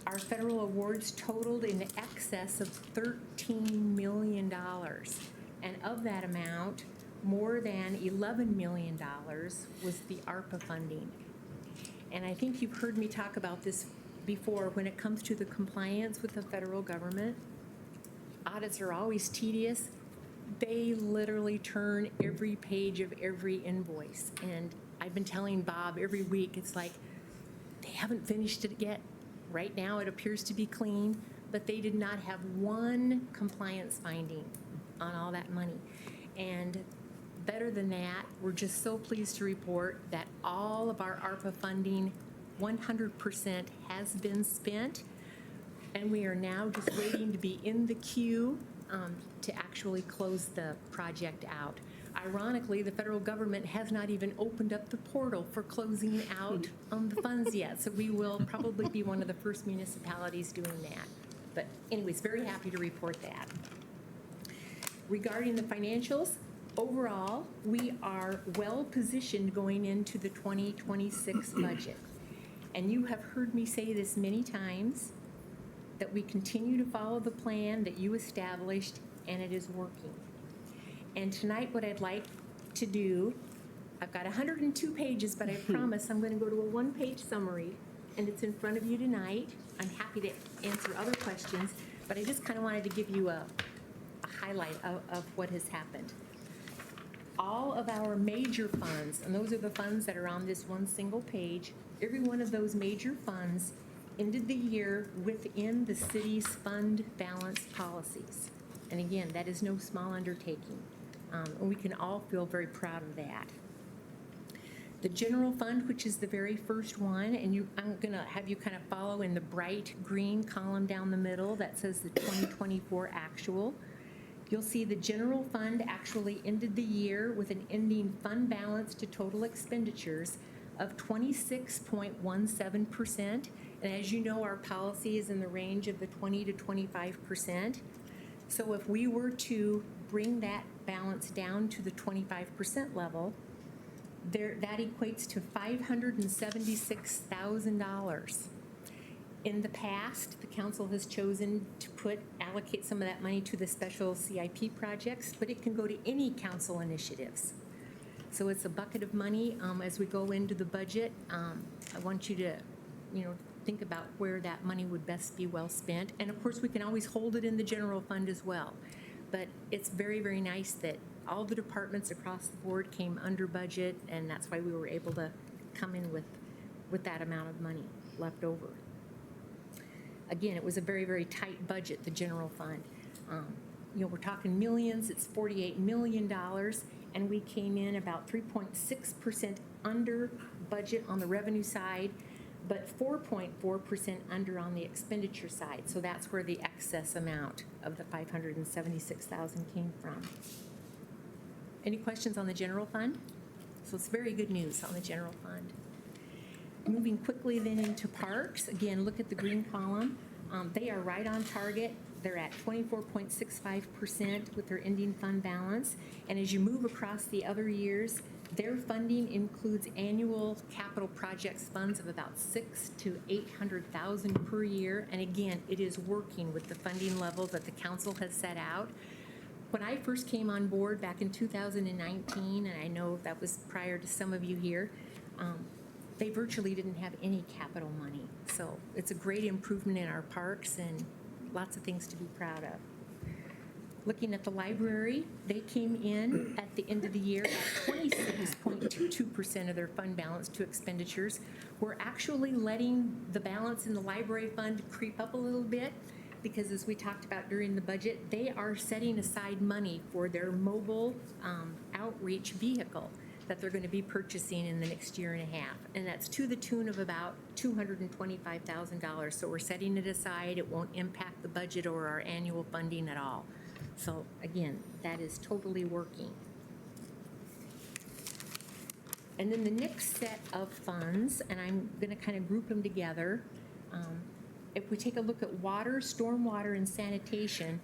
our federal awards totaled in excess of $13 million. And of that amount, more than $11 million was the ARPA funding. And I think you've heard me talk about this before. When it comes to the compliance with the federal government, audits are always tedious. They literally turn every page of every invoice. And I've been telling Bob every week, it's like, they haven't finished it yet. Right now it appears to be clean, but they did not have one compliance finding on all that money. And better than that, we're just so pleased to report that all of our ARPA funding, 100% has been spent, and we are now just waiting to be in the queue to actually close the project out. Ironically, the federal government has not even opened up the portal for closing out the funds yet, so we will probably be one of the first municipalities doing that. But anyways, very happy to report that. Regarding the financials, overall, we are well positioned going into the 2026 budget. And you have heard me say this many times, that we continue to follow the plan that you established, and it is working. And tonight what I'd like to do I've got 102 pages, but I promise I'm going to go to a one-page summary, and it's in front of you tonight. I'm happy to answer other questions, but I just kind of wanted to give you a highlight of what has happened. All of our major funds, and those are the funds that are on this one single page, every one of those major funds ended the year within the city's fund balance policies. And again, that is no small undertaking. And we can all feel very proud of that. The general fund, which is the very first one, and I'm going to have you kind of follow in the bright green column down the middle that says the 2024 actual. You'll see the general fund actually ended the year with an ending fund balance to total expenditures of 26.17%. And as you know, our policy is in the range of the 20 to 25%. So if we were to bring that balance down to the 25% level, that equates to $576,000. In the past, the council has chosen to allocate some of that money to the special CIP projects, but it can go to any council initiatives. So it's a bucket of money. As we go into the budget, I want you to, think about where that money would best be well spent. And of course, we can always hold it in the general fund as well. But it's very, very nice that all the departments across the board came under budget, and that's why we were able to come in with that amount of money left over. Again, it was a very, very tight budget, the general fund. We're talking millions, it's $48 million, and we came in about 3.6% under budget on the revenue side, but 4.4% under on the expenditure side. So that's where the excess amount of the $576,000 came from. Any questions on the general fund? So it's very good news on the general fund. Moving quickly then into parks, again, look at the green column. They are right on target. They're at 24.65% with their ending fund balance. And as you move across the other years, their funding includes annual capital projects funds of about $600,000 to $800,000 per year. And again, it is working with the funding level that the council has set out. When I first came on board back in 2019, and I know that was prior to some of you here, they virtually didn't have any capital money. So it's a great improvement in our parks and lots of things to be proud of. Looking at the library, they came in at the end of the year at 26.22% of their fund balance to expenditures. We're actually letting the balance in the library fund creep up a little bit because, as we talked about during the budget, they are setting aside money for their mobile outreach vehicle that they're going to be purchasing in the next year and a half. And that's to the tune of about $225,000. So we're setting it aside. It won't impact the budget or our annual funding at all. So again, that is totally working. And then the next set of funds, and I'm going to kind of group them together. If we take a look at water, stormwater, and sanitation,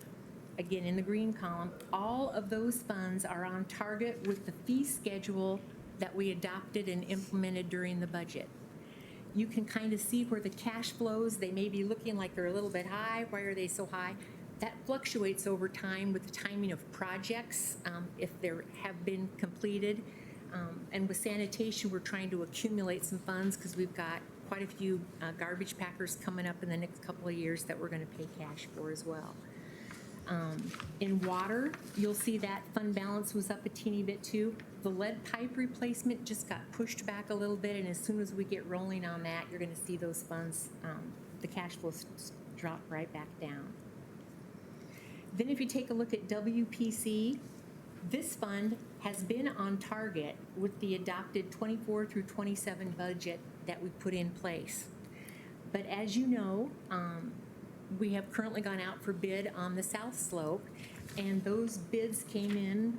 again, in the green column, all of those funds are on target with the fee schedule that we adopted and implemented during the budget. You can kind of see where the cash flows, they may be looking like they're a little bit high. Why are they so high? That fluctuates over time with the timing of projects, if they have been completed. And with sanitation, we're trying to accumulate some funds because we've got quite a few garbage packers coming up in the next couple of years that we're going to pay cash for as well. In water, you'll see that fund balance was up a teeny bit too. The lead pipe replacement just got pushed back a little bit, and as soon as we get rolling on that, you're going to see those funds, the cash flows drop right back down. Then if you take a look at WPC, this fund has been on target with the adopted 24 through 27 budget that we put in place. But as you know, we have currently gone out for bid on the south slope, and those bids came in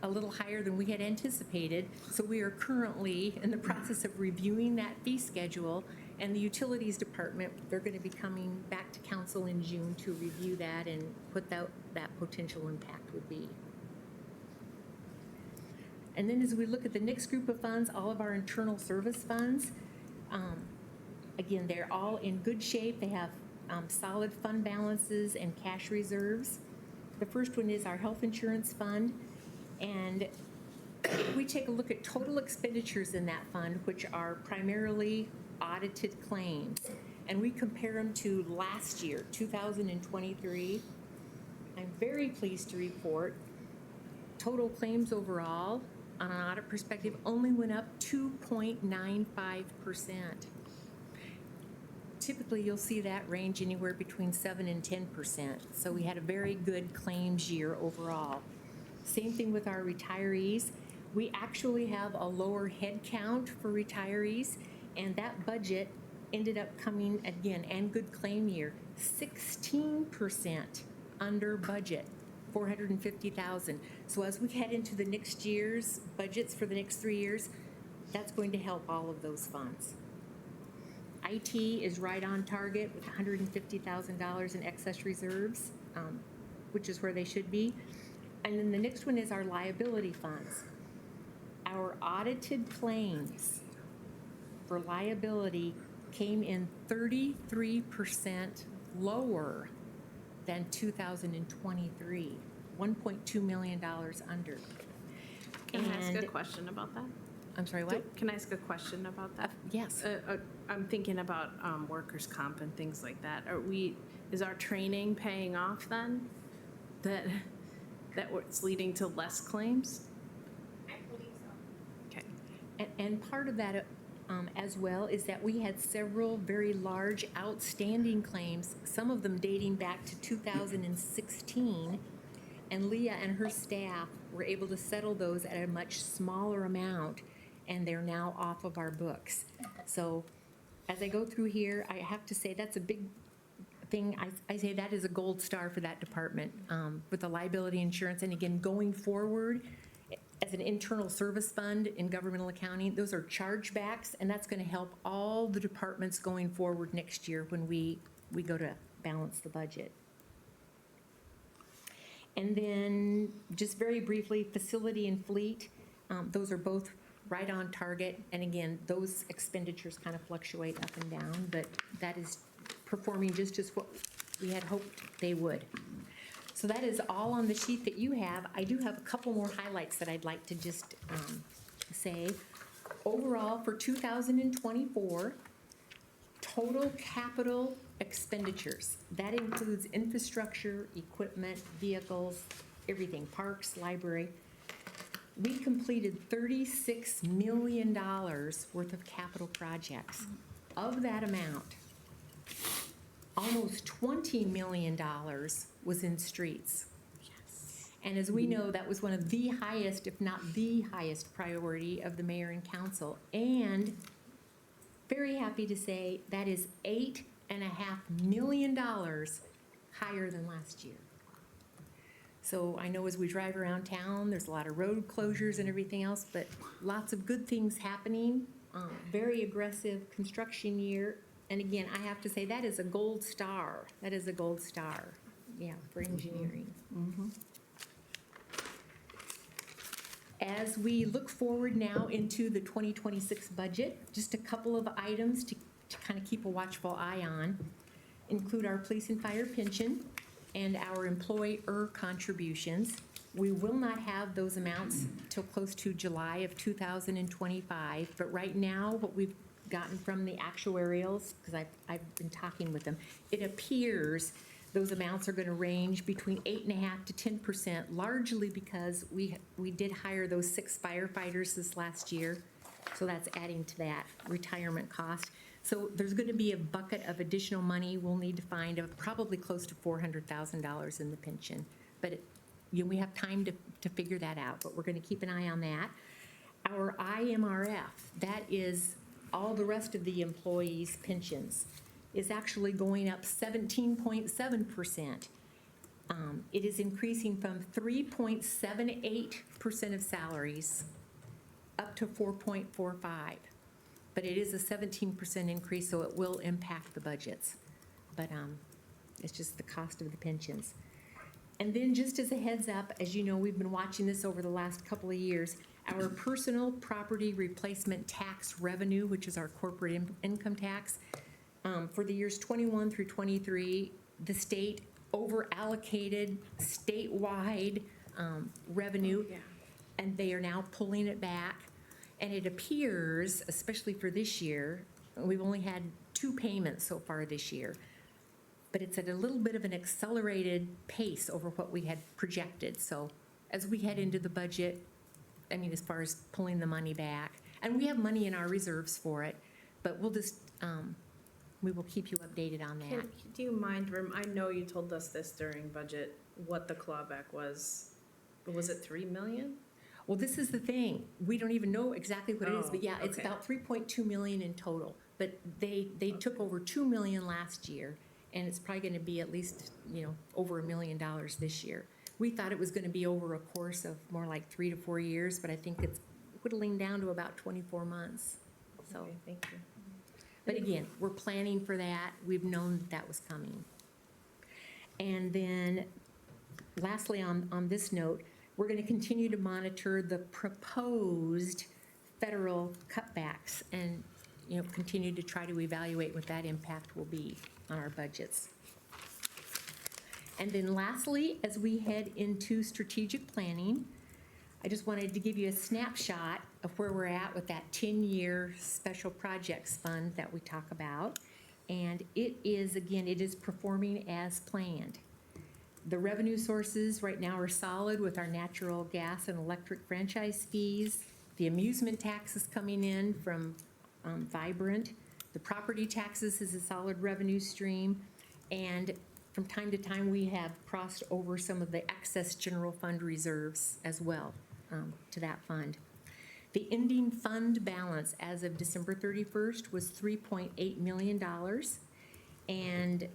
a little higher than we had anticipated. So we are currently in the process of reviewing that fee schedule, and the utilities department, they're going to be coming back to council in June to review that and put that potential impact would be. And then as we look at the next group of funds, all of our internal service funds, again, they're all in good shape. They have solid fund balances and cash reserves. The first one is our health insurance fund, and we take a look at total expenditures in that fund, which are primarily audited claims, and we compare them to last year, 2023, I'm very pleased to report total claims overall on an audit perspective only went up 2.95%. Typically, you'll see that range anywhere between 7 and 10%. So we had a very good claims year overall. Same thing with our retirees. We actually have a lower head count for retirees, and that budget ended up coming again, and good claim year, 16% under budget, 450,000. So as we head into the next year's budgets for the next 3 years, that's going to help all of those funds. IT is right on target with $150,000 in excess reserves, which is where they should be. And then the next one is our liability funds. Our audited claims for liability came in 33% lower than 2023, $1.2 million under. Can I ask a And- question about that? I'm sorry, what? Can I ask a question about that? Yes. I'm thinking about workers' comp and things like that. Is our training paying off then? That it's leading to less claims? I believe so. Okay. And part of that as well is that we had several very large outstanding claims, some of them dating back to 2016, and Leah and her staff were able to settle those at a much smaller amount, and they're now off of our books. So as I go through here, I have to say that's a big thing. I say that is a gold star for that department with the liability insurance. And again, going forward, as an internal service fund in governmental accounting, those are chargebacks, and that's going to help all the departments going forward next year when we go to balance the budget. And then just very briefly, facility and fleet, those are both right on target. And again, those expenditures kind of fluctuate up and down, but that is performing just as what we had hoped they would. So that is all on the sheet that you have. I do have a couple more highlights that I'd like to just say. Overall, for 2024, total capital expenditures. That includes infrastructure, equipment, vehicles, everything, parks, library. We completed $36 million worth of capital projects. Of that amount, almost $20 million was in streets. Yes. And as we know, that was one of the highest, if not the highest priority of the mayor and council. And very happy to say that is $8.5 million higher than last year. So I know as we drive around town, there's a lot of road closures and everything else, but lots of good things happening. Very aggressive construction year. And again, I have to say that is a gold star. That is a gold star, yeah, for engineering. As we look forward now into the 2026 budget, just a couple of items to kind of keep a watchful eye on include our police and fire pension and our employer contributions. We will not have those amounts till close to July of 2025, but right now what we've gotten from the actuarials, because I've been talking with them, it appears those amounts are going to range between 8.5% to 10%, largely because we did hire those 6 firefighters this last year, so that's adding to that retirement cost. So there's going to be a bucket of additional money we'll need to find of probably close to $400,000 in the pension, but we have time to figure that out, but we're going to keep an eye on that. Our IMRF, that is all the rest of the employees' pensions, is actually going up 17.7%. It is increasing from 3.78% of salaries up to 4.45%. But it is a 17% increase, so it will impact the budgets. But it's just the cost of the pensions. And then just as a heads up, as you know, we've been watching this over the last couple of years, our personal property replacement tax revenue, which is our corporate income tax, for the years 21 through 23, the state over-allocated statewide revenue. and they are now pulling it back. And it appears, especially for this year, we've only had 2 payments so far this year, but it's at a little bit of an accelerated pace over what we had projected. So as we head into the budget, I mean, as far as pulling the money back, and we have money in our reserves for it, but we'll just, we will keep you updated on that. Do you mind, I know you told us this during budget, what the clawback was. Was it 3 million? Well, this is the thing. We don't even know exactly what it is, but yeah, it's okay. about 3.2 million in total. But they took over 2 million last year, and it's probably gonna be at least, over $1 million this year. We thought it was gonna be over a course of more like 3 to 4 years, but I think it's whittling down to about 24 months. So, Okay, thank you. but again, we're planning for that. We've known that was coming. And then lastly, on this note, we're going to continue to monitor the proposed federal cutbacks and, continue to try to evaluate what that impact will be on our budgets. And then lastly, as we head into strategic planning, I just wanted to give you a snapshot of where we're at with that 10-year special projects fund that we talk about. And it is performing as planned. The revenue sources right now are solid with our natural gas and electric franchise fees. The amusement tax is coming in from Vibrant. The property taxes is a solid revenue stream. And from time to time, we have crossed over some of the excess general fund reserves as well to that fund. The ending fund balance as of December 31st was $3.8 million. And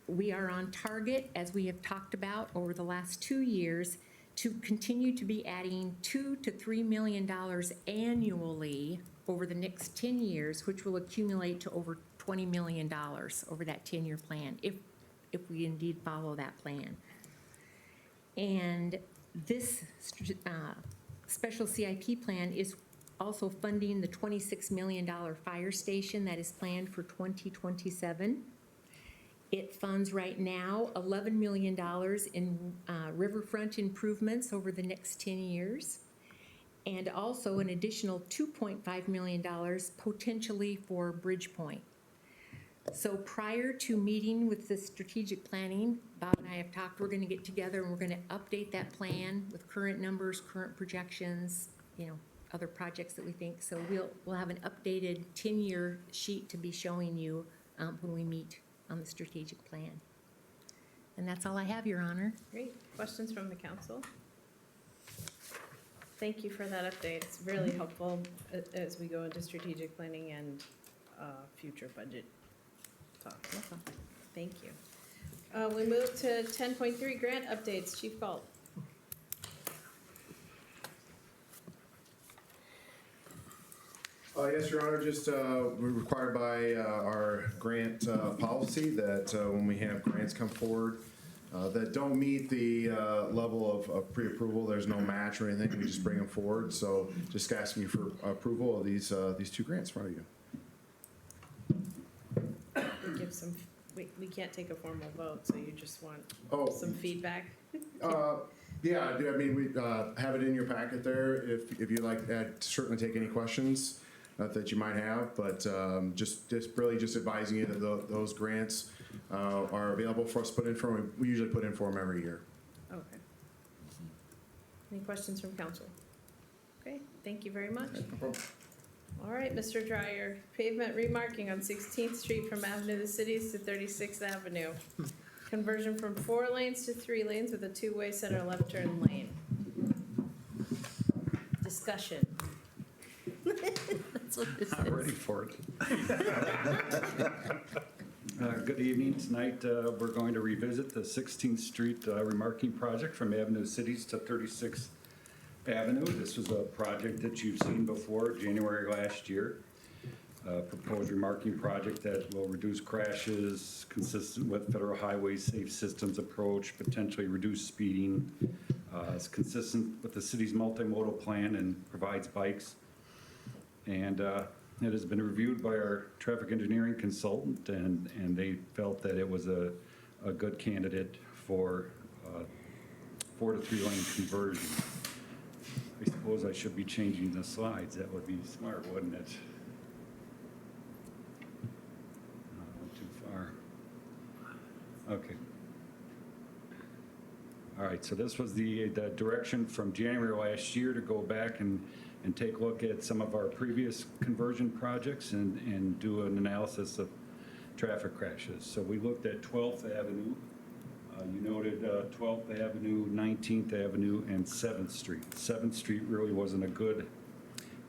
we are on target, as we have talked about over the last 2 years, to continue to be adding $2 to $3 million annually over the next 10 years, which will accumulate to over $20 million over that 10-year plan, if we indeed follow that plan. And this special CIP plan is also funding the $26 million fire station that is planned for 2027. It funds right now $11 million in riverfront improvements over the next 10 years, and also an additional $2.5 million potentially for Bridgepoint. So prior to meeting with the strategic planning, Bob and I have talked, we're going to get together and we're going to update that plan with current numbers, current projections, other projects that we think. So we'll have an updated 10-year sheet to be showing you when we meet on the strategic plan. And that's all I have, Your Honor. Great. Questions from the council? Thank you for that update. It's really helpful as we go into strategic planning and future budget talk. Thank you. We move to 10.3, grant updates. Chief Galt. Yes, Your Honor, just we're required by our grant policy that when we have grants come forward that don't meet the level of pre-approval, there's no match or anything, we just bring them forward. So just asking you for approval of these 2 grants in front of you. We give some, we can't take a formal vote, so you just want some feedback? Yeah, I mean, we have it in your packet there if you'd like to certainly take any questions that you might have, but just advising you that those grants are available for us to put in for. We usually put in for them every year. Okay. Any questions from council? Okay, thank you very much. All right, Mr. Dryer, pavement remarking on 16th Street from Avenue of the Cities to 36th Avenue. Conversion from 4 lanes to 3 lanes with a 2-way center left turn lane. Discussion. That's what this I'm is. ready for it. Good evening. Tonight, we're going to revisit the 16th Street remarking project from Avenue of Cities to 36th Avenue. This was a project that you've seen before, January last year. Proposed remarking project that will reduce crashes, consistent with Federal Highway Safe Systems approach, potentially reduce speeding. It's consistent with the city's multimodal plan and provides bikes. And it has been reviewed by our traffic engineering consultant, and they felt that it was a good candidate for 4 to 3 lane conversion. I suppose I should be changing the slides. That would be smart, wouldn't it? Went too far. Okay. All right, so this was the direction from January last year to go back and take a look at some of our previous conversion projects and do an analysis of traffic crashes. So we looked at 12th Avenue. You noted 12th Avenue, 19th Avenue, and 7th Street. 7th Street really wasn't a good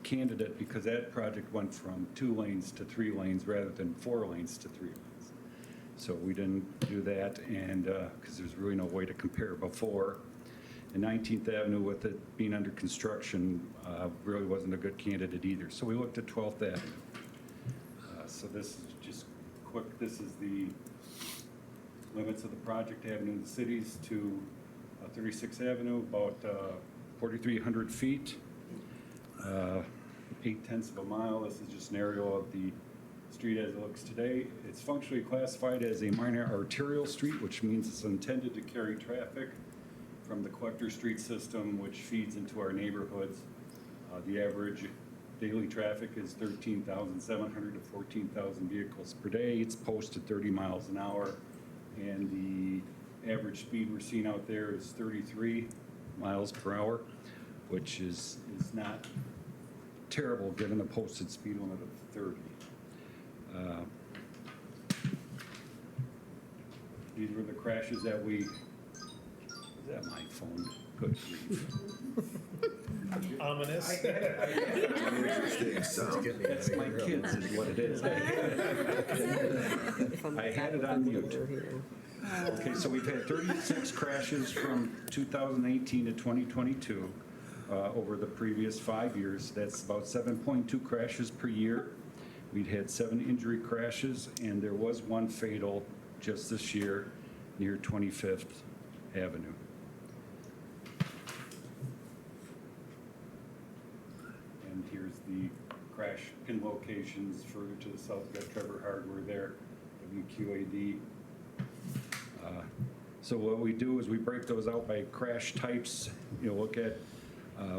candidate because that project went from 2 lanes to 3 lanes rather than 4 lanes to 3 lanes. So we didn't do that, and because there's really no way to compare before. And 19th Avenue, with it being under construction, really wasn't a good candidate either. So we looked at 12th Avenue. So this is just quick. This is the limits of the project, Avenue of the Cities to 36th Avenue, about 4,300 feet, 0.8 of a mile. This is just an aerial of the street as it looks today. It's functionally classified as a minor arterial street, which means it's intended to carry traffic from the collector street system, which feeds into our neighborhoods. The average daily traffic is 13,700 to 14,000 vehicles per day. It's posted 30 miles an hour, and the average speed we're seeing out there is 33 miles per hour, which is not terrible given the posted speed limit of 30. These were the crashes that we, is that my phone? Good grief. Ominous. Interesting sound. That's my kids is what it is. I had it on mute. Okay, so we've had 36 crashes from 2018 to 2022 over the previous 5 years. That's about 7.2 crashes per year. We'd had 7 injury crashes, and there was 1 fatal just this year near 25th Avenue. And here's the crash pin locations further to the south. We've got Trevor Hardware there, WQAD. So what we do is we break those out by crash types, look at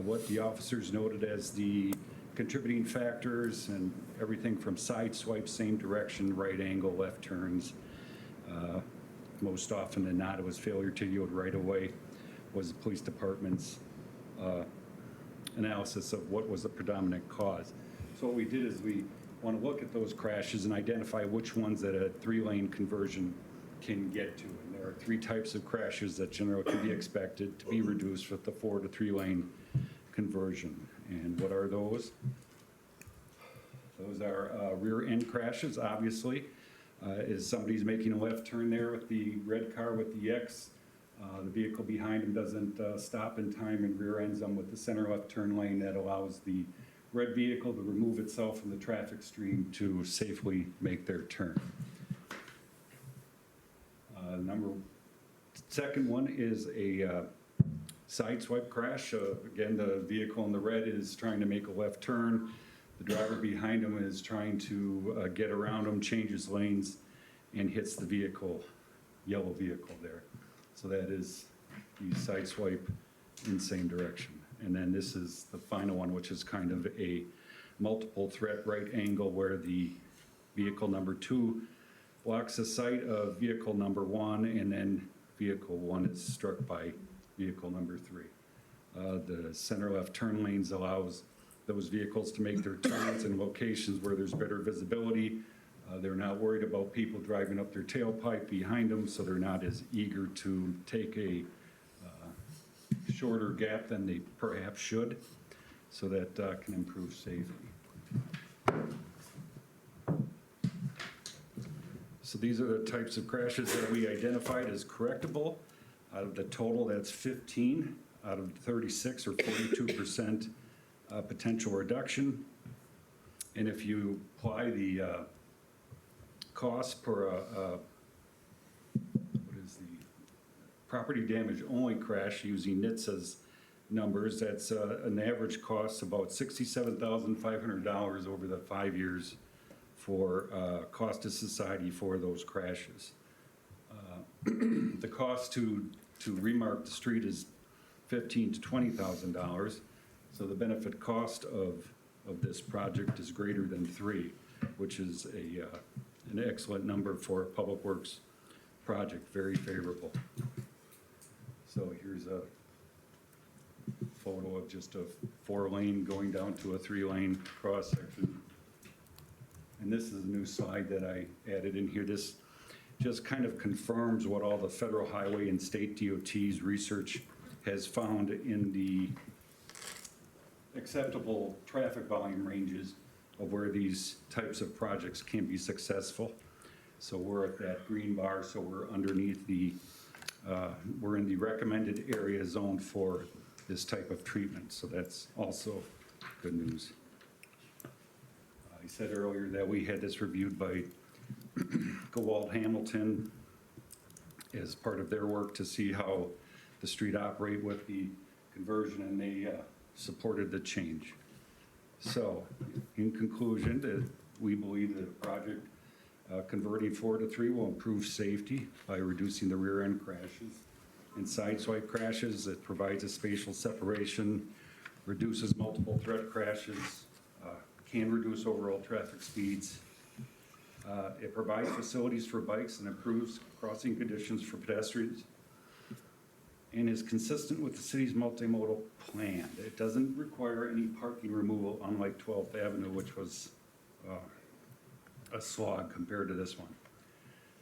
what the officers noted as the contributing factors, and everything from side swipes, same direction, right angle, left turns. Most often than not, it was failure to yield right away, was the police department's analysis of what was the predominant cause. So what we did is we want to look at those crashes and identify which ones that a 3-lane conversion can get to. And there are 3 types of crashes that generally can be expected to be reduced with the 4 to 3-lane conversion. And what are those? Those are rear end crashes, obviously. Is somebody's making a left turn there with the red car with the X. The vehicle behind him doesn't stop in time and rear ends them with the center left turn lane that allows the red vehicle to remove itself from the traffic stream to safely make their turn. Second one is a side swipe crash. Again, the vehicle in the red is trying to make a left turn. The driver behind him is trying to get around him, changes lanes, and hits the vehicle, yellow vehicle there. So that is the side swipe in same direction. And then this is the final one, which is kind of a multiple threat right angle where the vehicle number 2 blocks the sight of vehicle number 1, and then vehicle 1 is struck by vehicle number 3. The center left turn lanes allows those vehicles to make their turns in locations where there's better visibility. They're not worried about people driving up their tailpipe behind them, so they're not as eager to take a shorter gap than they perhaps should, so that can improve safety. So these are the types of crashes that we identified as correctable. Out of the total, that's 15 out of 36, or 42% potential reduction. And if you apply the cost per what is the property damage only crash using NHTSA's numbers, that's an average cost about $67,500 over the 5 years for cost to society for those crashes. The cost to remark the street is $15,000 to $20,000. So the benefit cost of this project is greater than 3, which is an excellent number for a Public Works project, very favorable. So here's a photo of just a 4-lane going down to a 3-lane cross-section. And this is a new slide that I added in here. This just kind of confirms what all the federal highway and state DOT's research has found in the acceptable traffic volume ranges of where these types of projects can be successful. So we're at that green bar, so we're underneath we're in the recommended area zone for this type of treatment, so that's also good news. I said earlier that we had this reviewed by Gowald Hamilton as part of their work to see how the street operate with the conversion, and they supported the change. So, in conclusion, that we believe that a project converting 4 to 3 will improve safety by reducing the rear end crashes and sideswipe crashes. It provides a spatial separation, reduces multiple threat crashes, can reduce overall traffic speeds. It provides facilities for bikes and improves crossing conditions for pedestrians, and is consistent with the city's multimodal plan. It doesn't require any parking removal, unlike 12th Avenue, which was a slog compared to this one.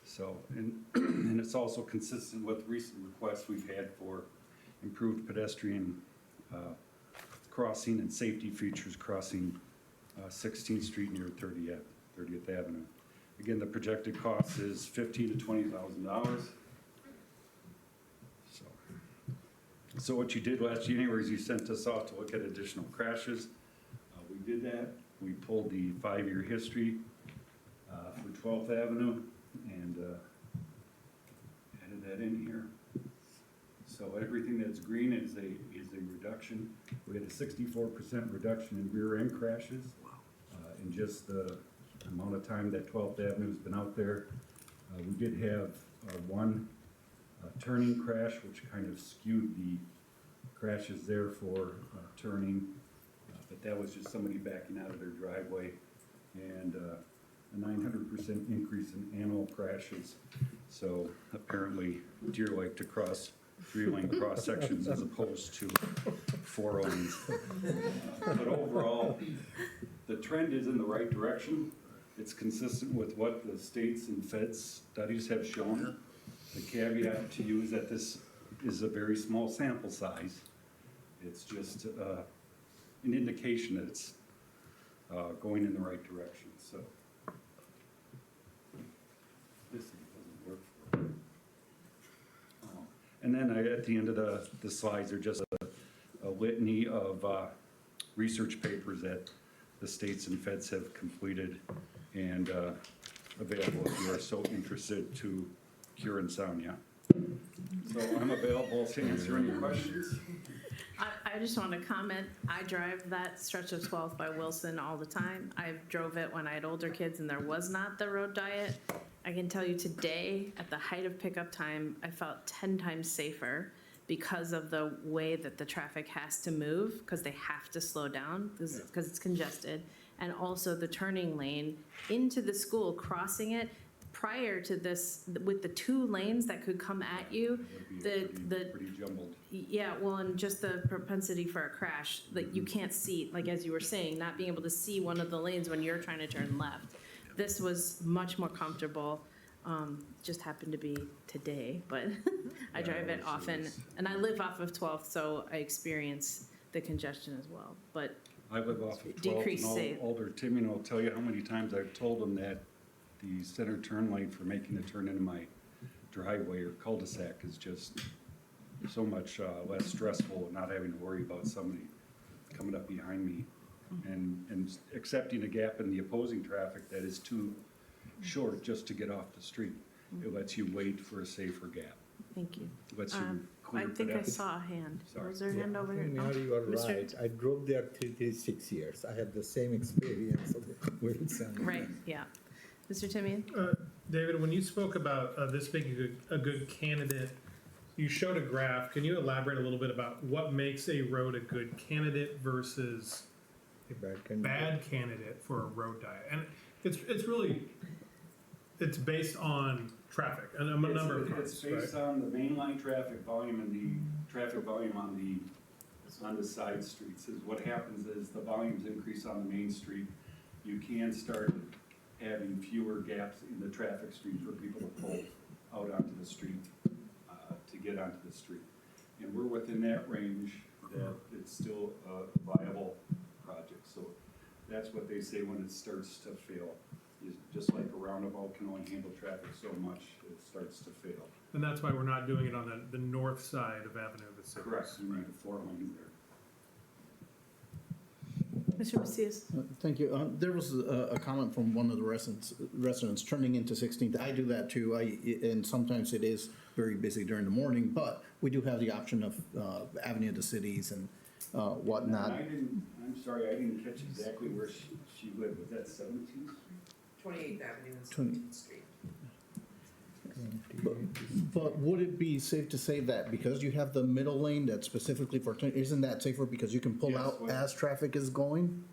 So, and it's also consistent with recent requests we've had for improved pedestrian crossing and safety features crossing 16th Street near 30th Avenue. Again, the projected cost is $15,000 to $20,000. So what you did last January is you sent us off to look at additional crashes. We did that. We pulled the 5-year history for 12th Avenue and added that in here. So everything that's green is a reduction. We had a 64% reduction in rear end crashes in just the amount of time that 12th Avenue's been out there. We did have one turning crash, which kind of skewed the crashes there for turning, but that was just somebody backing out of their driveway, and a 900% increase in animal crashes. So apparently deer like to cross 3-lane cross sections as opposed to 4 lanes. But overall, the trend is in the right direction. It's consistent with what the states and feds studies have shown. The caveat to you is that this is a very small sample size. It's just an indication that it's going in the right direction. So this doesn't work for me. And then at the end of the slides are just a litany of research papers that the states and feds have completed and available if you are so interested to cure insomnia. So I'm available to answer any questions. I just want to comment, I drive that stretch of 12th by Wilson all the time. I drove it when I had older kids and there was not the road diet. I can tell you today, at the height of pickup time, I felt 10 times safer because of the way that the traffic has to move, because they have to slow down because it's congested. And also the turning lane into the school, crossing it prior to this, with the 2 lanes that could come at you, the Pretty jumbled. yeah, well, and just the propensity for a crash, like you can't see, like as you were saying, not being able to see one of the lanes when you're trying to turn left. This was much more comfortable. Just happened to be today, but I drive it often, and I live off of 12th, so I experience the congestion as well. But I live off of 12th, decrease and safe. older Timmy will tell you how many times I've told him that the center turn lane for making a turn into my driveway or cul-de-sac is just so much less stressful, not having to worry about somebody coming up behind me and accepting a gap in the opposing traffic that is too short just to get off the street. It lets you wait for a safer gap. Thank you. It lets you I clear think I pedestrians. saw a hand. Sorry. Was there a hand over here? Now Oh, you are Mr. right. I drove there 6 years. I had the same experience of Wilson. Right, yeah. Mr. Timian? David, when you spoke about this being a good candidate you showed a graph. Can you elaborate a little bit about what makes a road a good candidate versus a bad candidate for a road diet? And it's really, it's based on traffic and a number of cars, It's based on the mainline traffic volume and the traffic volume on the side streets. Is what happens is the volumes increase on the main street. You can start having fewer gaps in the traffic street for people to pull out onto the street, to get onto the street. And we're within that range that it's still a viable project. So that's what they say when it starts to fail. Is just like a roundabout can only handle traffic so much, it starts to fail. And that's why we're not doing it on the north side of Avenue of the City. Correct, you need 4 lanes there. Mr. Macias? Thank you. There was a comment from one of the residents turning into 16th. I do that too, and sometimes it is very busy during the morning, but we do have the option of Avenue of the Cities and whatnot. I'm sorry, I didn't catch exactly where she lived. Was that 17th Street? 28th Avenue and 17th Street. But would it be safe to say that because you have the middle lane that's specifically for, isn't that safer because you can pull Yes, out well- as traffic is going?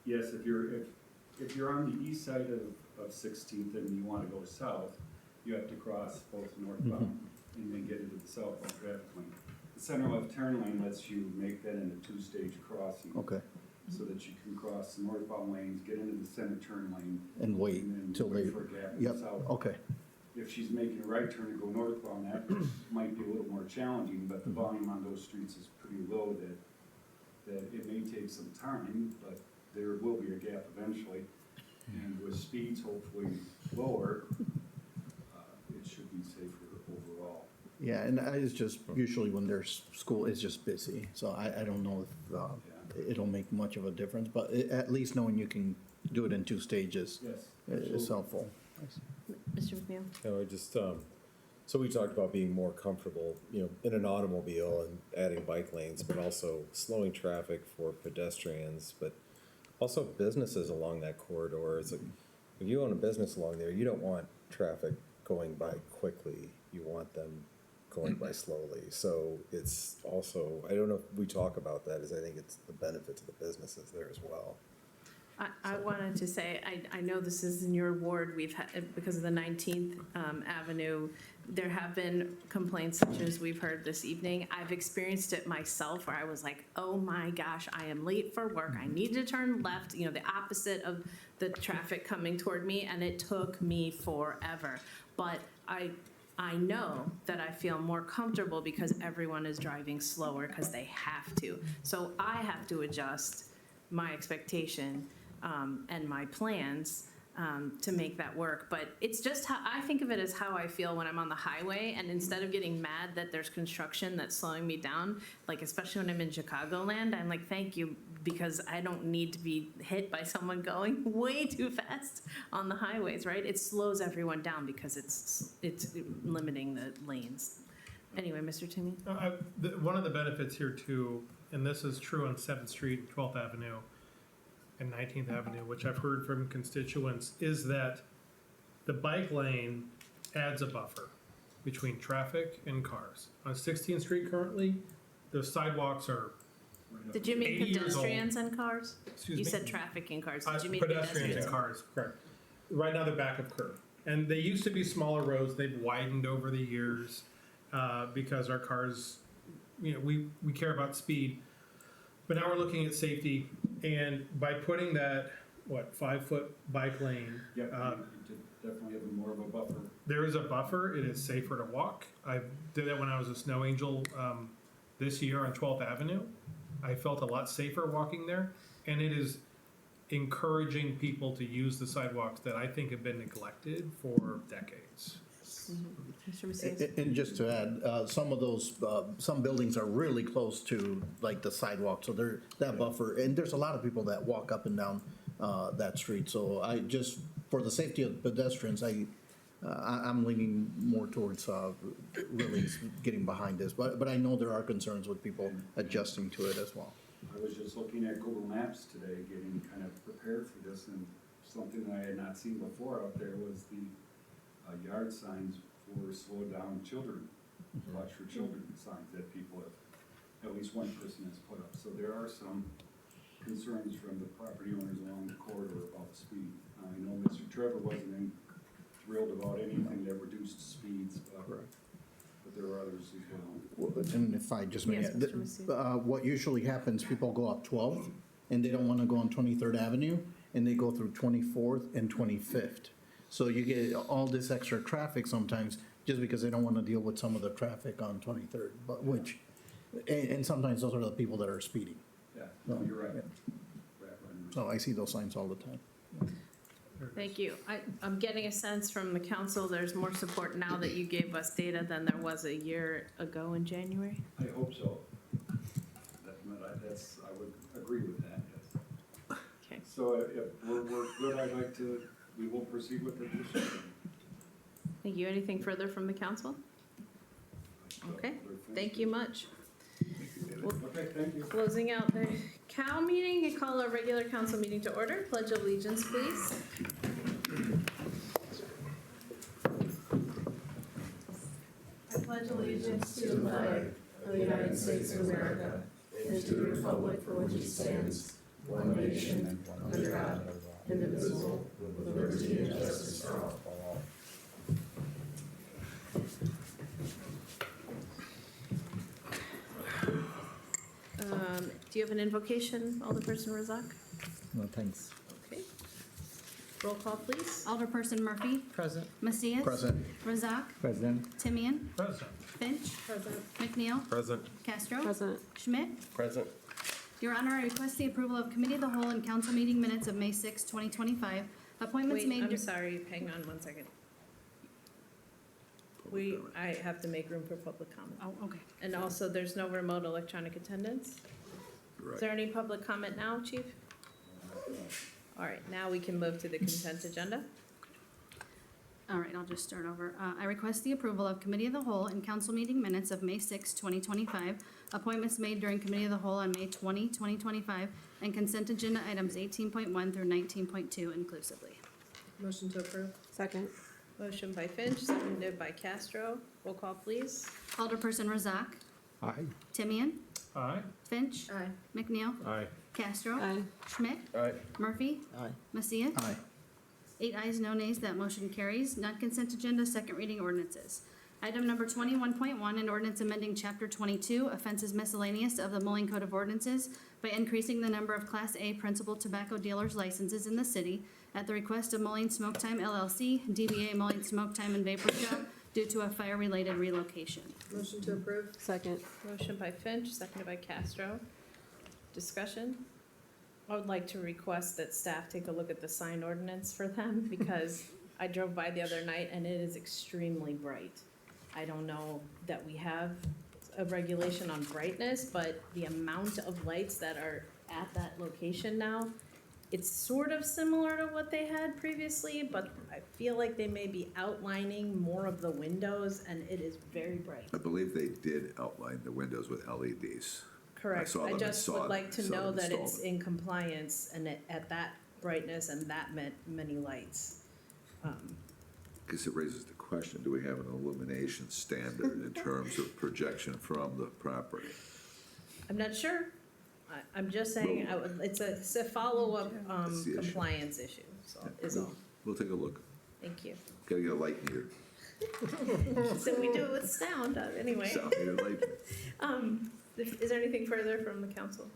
Yes, if you're on the east side of 16th and you want to go south, you have to cross both northbound and then get into the southbound traffic lane. The center left turn lane lets you make that in a 2-stage crossing. Okay. So that you can cross the northbound lanes, get into the center turn lane. And wait then till wait they, for a gap in yep, the south. okay. If she's making a right turn to go northbound, that might be a little more challenging, but the volume on those streets is pretty low that it may take some time, but there will be a gap eventually. And with speeds hopefully lower, it should be safer overall. Yeah, and it's just usually when there's school, it's just busy. So I don't know if it'll make much of a difference, but at least knowing you can do it in 2 stages is helpful. Mr. McNeil? I just, so we talked about being more comfortable, in an automobile and adding bike lanes, but also slowing traffic for pedestrians, but also businesses along that corridor. It's like, if you own a business along there, you don't want traffic going by quickly. You want them going by slowly. So it's also, I don't know if we talk about that, I think it's the benefit to the businesses there as well. I wanted to say, I know this is in your ward, we've had, because of the 19th Avenue, there have been complaints such as we've heard this evening. I've experienced it myself where I was like, oh my gosh, I am late for work. I need to turn left, the opposite of the traffic coming toward me, and it took me forever. But I know that I feel more comfortable because everyone is driving slower because they have to. So I have to adjust my expectation and my plans to make that work. But it's just how I think of it as how I feel when I'm on the highway, and instead of getting mad that there's construction that's slowing me down, like especially when I'm in Chicagoland, I'm like, thank you, because I don't need to be hit by someone going way too fast on the highways, right? It slows everyone down because it's limiting the lanes. Anyway, Mr. Timmy? One of the benefits here too, and this is true on 7th Street, 12th Avenue, and 19th Avenue, which I've heard from constituents, is that the bike lane adds a buffer between traffic and cars. On 16th Street currently, the sidewalks are Did you mean 80 years old. pedestrians and cars? Excuse You me? said traffic and cars. Did you mean Pedestrians and cars, correct. Right now they're back of curb. And they used to be smaller roads, they've widened over the years because our cars, we care about speed. But now we're looking at safety, and by putting that, 5-foot bike lane. You definitely have more of a buffer. There is a buffer, it is safer to walk. I did that when I was a snow angel this year on 12th Avenue. I felt a lot safer walking there, and it is encouraging people to use the sidewalks that I think have been neglected for decades. Mr. Macias? And just to add, some of those, some buildings are really close to like the sidewalk, so they're that buffer, and there's a lot of people that walk up and down that street. So I just, for the safety of pedestrians, I'm leaning more towards really getting behind this, but I know there are concerns with people adjusting to it as well. I was just looking at Google Maps today, getting kind of prepared for this, and something that I had not seen before out there was the yard signs for slow down children. Watch for Children signs that people have, at least one person has put up. So there are some concerns from the property owners along the corridor about speed. I know Mr. Trevor wasn't thrilled about anything that reduced speeds, but there are others as well. And if I just may, Yes, Mr. Macias. what usually happens, people go up 12th, and they don't want to go on 23rd Avenue, and they go through 24th and 25th. So you get all this extra traffic sometimes, just because they don't want to deal with some of the traffic on 23rd, but which, and sometimes those are the people that are speeding. Yeah, no, you're right. So I see those signs all the time. Thank you. I'm getting a sense from the council, there's more support now that you gave us data than there was a year ago in January. I hope so. I would agree with that, yes. Okay. So if we're good, we will proceed with the issue. Thank you. Anything further from the council? Okay, thank you much. Okay, thank you. Closing out the COW meeting, I call our regular council meeting to order. Pledge allegiance, please. I pledge allegiance to the flag of the United States of America and to the republic for which it stands, one nation, under God, indivisible, with liberty and justice for all. Do you have an invocation, Alderperson Razak? No, thanks. Okay. Roll call, please. Alderperson Murphy. Present. Macias. Present. Razak. President. Timian. Present. Finch. Present. McNeil. Present. Castro. Present. Schmidt. Present. Your Honor, I request the approval of Committee of the Whole and Council meeting minutes of May 6, 2025. Appointments Wait, made. I'm sorry, hang on one second. I have to make room for public comment. Oh, okay. And also, there's no remote electronic attendance. Is there any public comment now, Chief? All right, now we can move to the consent agenda. All right, I'll just start over. I request the approval of Committee of the Whole and Council meeting minutes of May 6, 2025, appointments made during Committee of the Whole on May 20, 2025, and consent agenda items 18.1 through 19.2 inclusively. Motion to approve. Second. Motion by Finch, seconded by Castro. Roll call, please. Alderperson Razak. Aye. Timian. Aye. Finch. Aye. McNeil. Aye. Castro. Aye. Schmidt. Aye. Murphy. Aye. Macias. Aye. 8 ayes, no nays, that motion carries. Non-consent agenda, second reading ordinances. Item number 21.1, an ordinance amending Chapter 22, offenses miscellaneous of the Moline Code of Ordinances by increasing the number of Class A principal tobacco dealers licenses in the city at the request of Moline Smoke Time LLC, DBA Moline Smoke Time and Vapor Shop, due to a fire-related relocation. Motion to approve. Second. Motion by Finch, seconded by Castro. Discussion? I would like to request that staff take a look at the sign ordinance for them because I drove by the other night and it is extremely bright. I don't know that we have a regulation on brightness, but the amount of lights that are at that location now, it's sort of similar to what they had previously, but I feel like they may be outlining more of the windows and it is very bright. I believe they did outline the windows with LEDs. Correct. saw I them and just would like to saw know them that it's installed. in compliance and at that brightness and that many lights. Because it raises the question, do we have an illumination standard in terms of projection from the property? I'm not sure. I'm just saying, it's a follow-up That's the issue. compliance issue, so is all. We'll take a look. Thank you. Gotta get a light meter. So we do it with sound, anyway. Sound meter, light meter. Is there anything further from the council?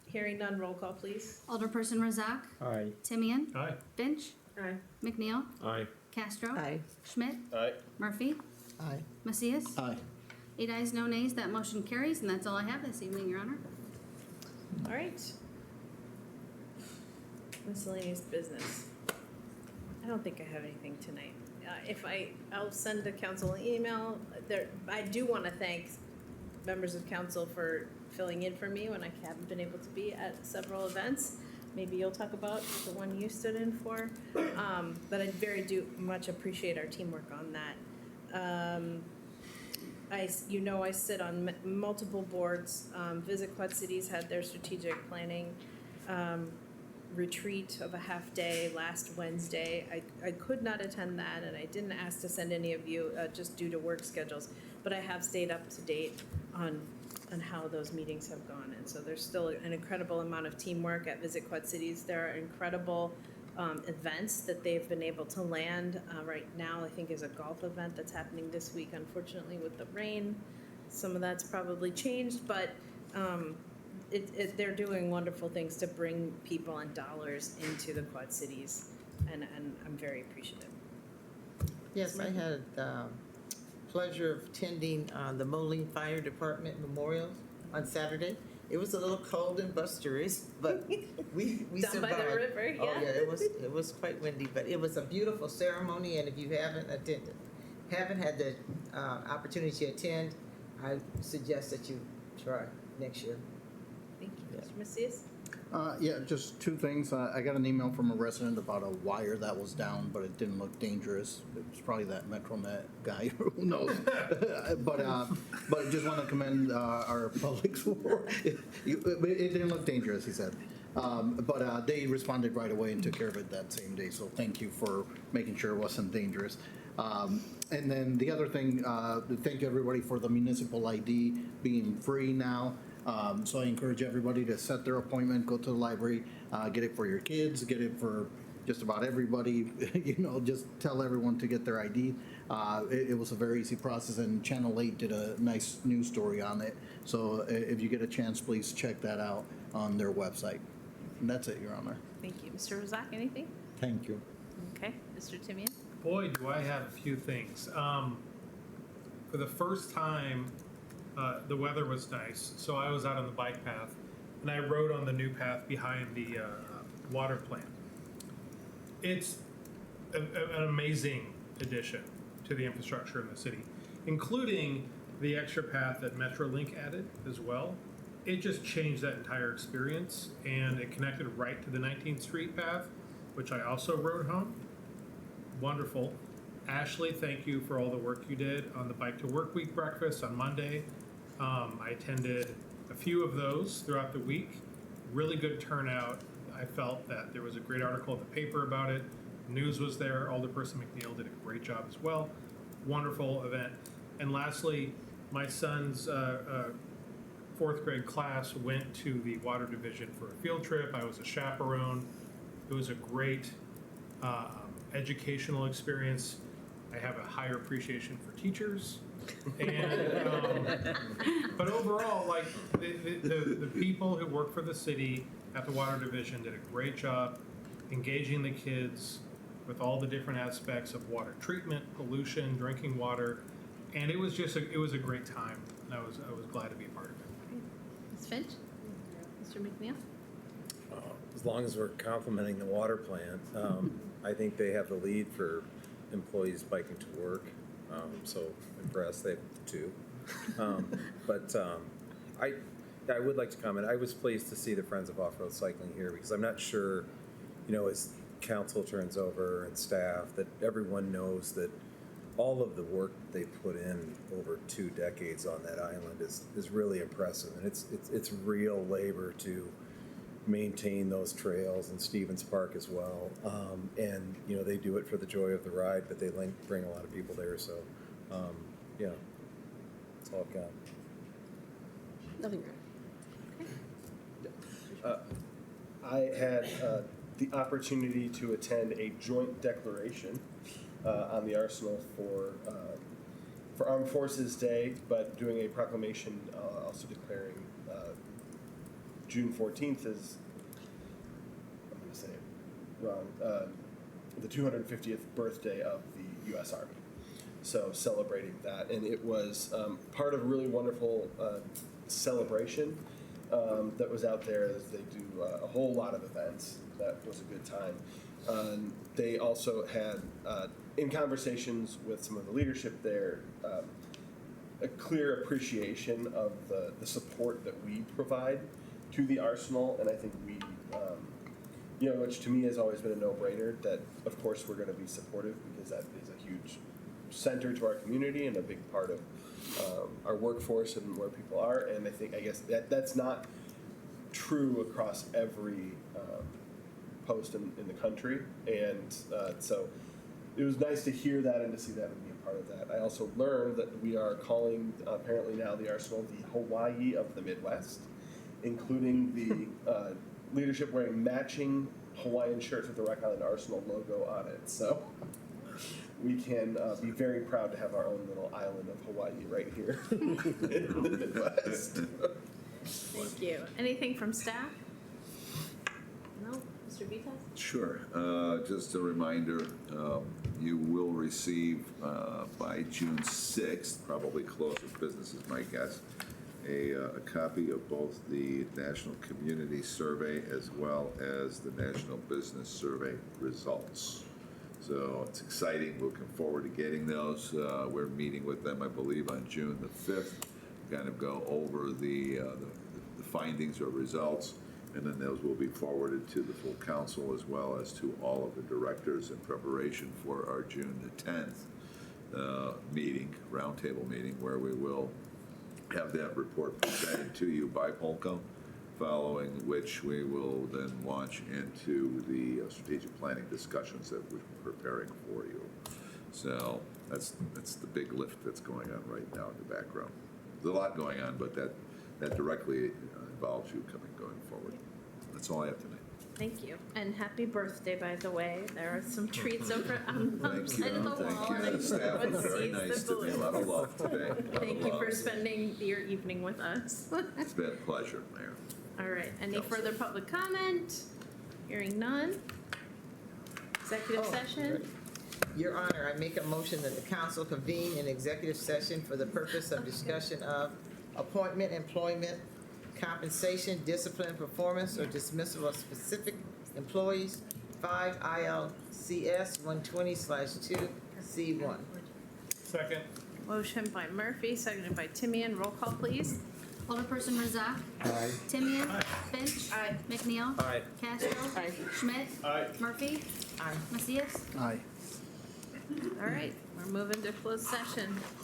Hearing none, roll call, please. Alderperson Razak. Aye. Timian. Aye. Finch. Aye. McNeil. Aye. Castro. Aye. Schmidt. Aye. Murphy. Aye. Macias. Aye. 8 ayes, no nays, that motion carries, and that's all I have this evening, Your Honor. All right. Miscellaneous business. I don't think I have anything tonight. I'll send the council an email. I do want to thank members of council for filling in for me when I haven't been able to be at several events. Maybe you'll talk about the one you stood in for. But I do much appreciate our teamwork on that. I sit on multiple boards. Visit Quad Cities had their strategic planning retreat of a half day last Wednesday. I could not attend that, and I didn't ask to send any of you just due to work schedules, but I have stayed up to date on how those meetings have gone. And so there's still an incredible amount of teamwork at Visit Quad Cities. There are incredible events that they've been able to land. Right now, I think is a golf event that's happening this week. Unfortunately, with the rain, some of that's probably changed, but they're doing wonderful things to bring people and dollars into the Quad Cities, and I'm very appreciative. Yes, I had pleasure of attending the Moline Fire Department Memorial on Saturday. It was a little cold and boisterous, but we Down survived. by the river, Oh yeah. yeah, it was quite windy, but it was a beautiful ceremony. And if you haven't had the opportunity to attend, I suggest that you try next year. Thank you, Mr. Macias. Yeah, just two things. I got an email from a resident about a wire that was down, but it didn't look dangerous. It's probably that MetroNet guy, who knows? But just want to commend our public for it. It didn't look dangerous, he said. But they responded right away and took care of it that same day. So thank you for making sure it wasn't dangerous. And then the other thing, thank everybody for the municipal ID being free now. So I encourage everybody to set their appointment, go to the library, get it for your kids, get it for just about everybody. Just tell everyone to get their ID. It was a very easy process, and Channel 8 did a nice news story on it. So if you get a chance, please check that out on their website. And that's it, Your Honor. Thank you. Mr. Razak, anything? Thank you. Okay. Mr. Timian? Boy, do I have a few things. For the first time, the weather was nice, so I was out on the bike path, and I rode on the new path behind the water plant. It's an amazing addition to the infrastructure in the city, including the extra path that MetroLink added as well. It just changed that entire experience, and it connected right to the 19th Street path, which I also rode home. Wonderful. Ashley, thank you for all the work you did on the Bike to Work Week breakfast on Monday. I attended a few of those throughout the week. Really good turnout. I felt that there was a great article in the paper about it. News was there. Alderperson McNeil did a great job as well. Wonderful event. And lastly, my son's fourth grade class went to the water division for a field trip. I was a chaperone. It was a great educational experience. I have a higher appreciation for teachers. And, but overall, like the people who work for the city at the water division did a great job engaging the kids with all the different aspects of water treatment, pollution, drinking water, and it was just it was a great time. And I was glad to be a part of it. Ms. Finch? Mr. McNeil? As long as we're complimenting the water plant, I think they have the lead for employees biking to work. So impressed, they have two. I would like to comment. I was pleased to see the Friends of Off-Road Cycling here, because I'm not sure, as council turns over and staff, that everyone knows that all of the work they put in over 2 decades on that island is really impressive, and it's real labor to maintain those trails, and Stevens Park as well. And they do it for the joy of the ride, but they bring a lot of people there. So yeah, that's all I've got. Nothing. I had the opportunity to attend a joint declaration on the Arsenal for Armed Forces Day, but doing a proclamation also declaring June 14th is, I'm going to say it wrong, the 250th birthday of the U.S. Army. So celebrating that, and it was part of a really wonderful celebration that was out there. As they do a whole lot of events. That was a good time. They also had, in conversations with some of the leadership there, a clear appreciation of the support that we provide to the Arsenal, and I think we, which to me has always been a no-brainer, that of course we're going to be supportive, because that is a huge center to our community and a big part of our workforce and where people are. And I guess that's not true across every post in the country. And so it was nice to hear that and to see that and be a part of that. I also learned that we are calling apparently now the Arsenal the Hawaii of the Midwest, including the leadership wearing matching Hawaiian shirts with the Rock Island Arsenal logo on it. So we can be very proud to have our own little island of Hawaii right here in the Midwest. Thank you. Anything from staff? No? Mr. Vitas? Sure. Just a reminder, you will receive by June 6th, probably close of business is my guess, a copy of both the National Community Survey as well as the National Business Survey results. So it's exciting. Looking forward to getting those. We're meeting with them, I believe, on June the 5th. Kind of go over the findings or results, and then those will be forwarded to the full council as well as to all of the directors in preparation for our June the 10th meeting, roundtable meeting, where we will have that report presented to you by Polko, following which we will then launch into the strategic planning discussions that we're preparing for you. So that's the big lift that's going on right now in the background. There's a lot going on, but that directly involves you going forward. That's all I have tonight. Thank you. And happy birthday, by the way. There are some treats over on the Thank side of the you. wall. Thank you. and The staff everyone was very sees the nice to me. A lot of love today. Thank you for spending your evening with us. It's been a pleasure, Mayor. All right, any further public comment? Hearing none. Executive session? Your Honor, I make a motion that the council convene an executive session for the purpose of discussion of appointment, employment, compensation, discipline, performance, or dismissal of specific employees, 5 ILCS 120/2C1. Second. Motion by Murphy, seconded by Timian. Roll call, please. Alderperson Razak. Aye. Timian. Finch. McNeil. Aye. Castro. Schmidt. Aye. Murphy. Aye. Macias. Aye. All right, we're moving to closed session.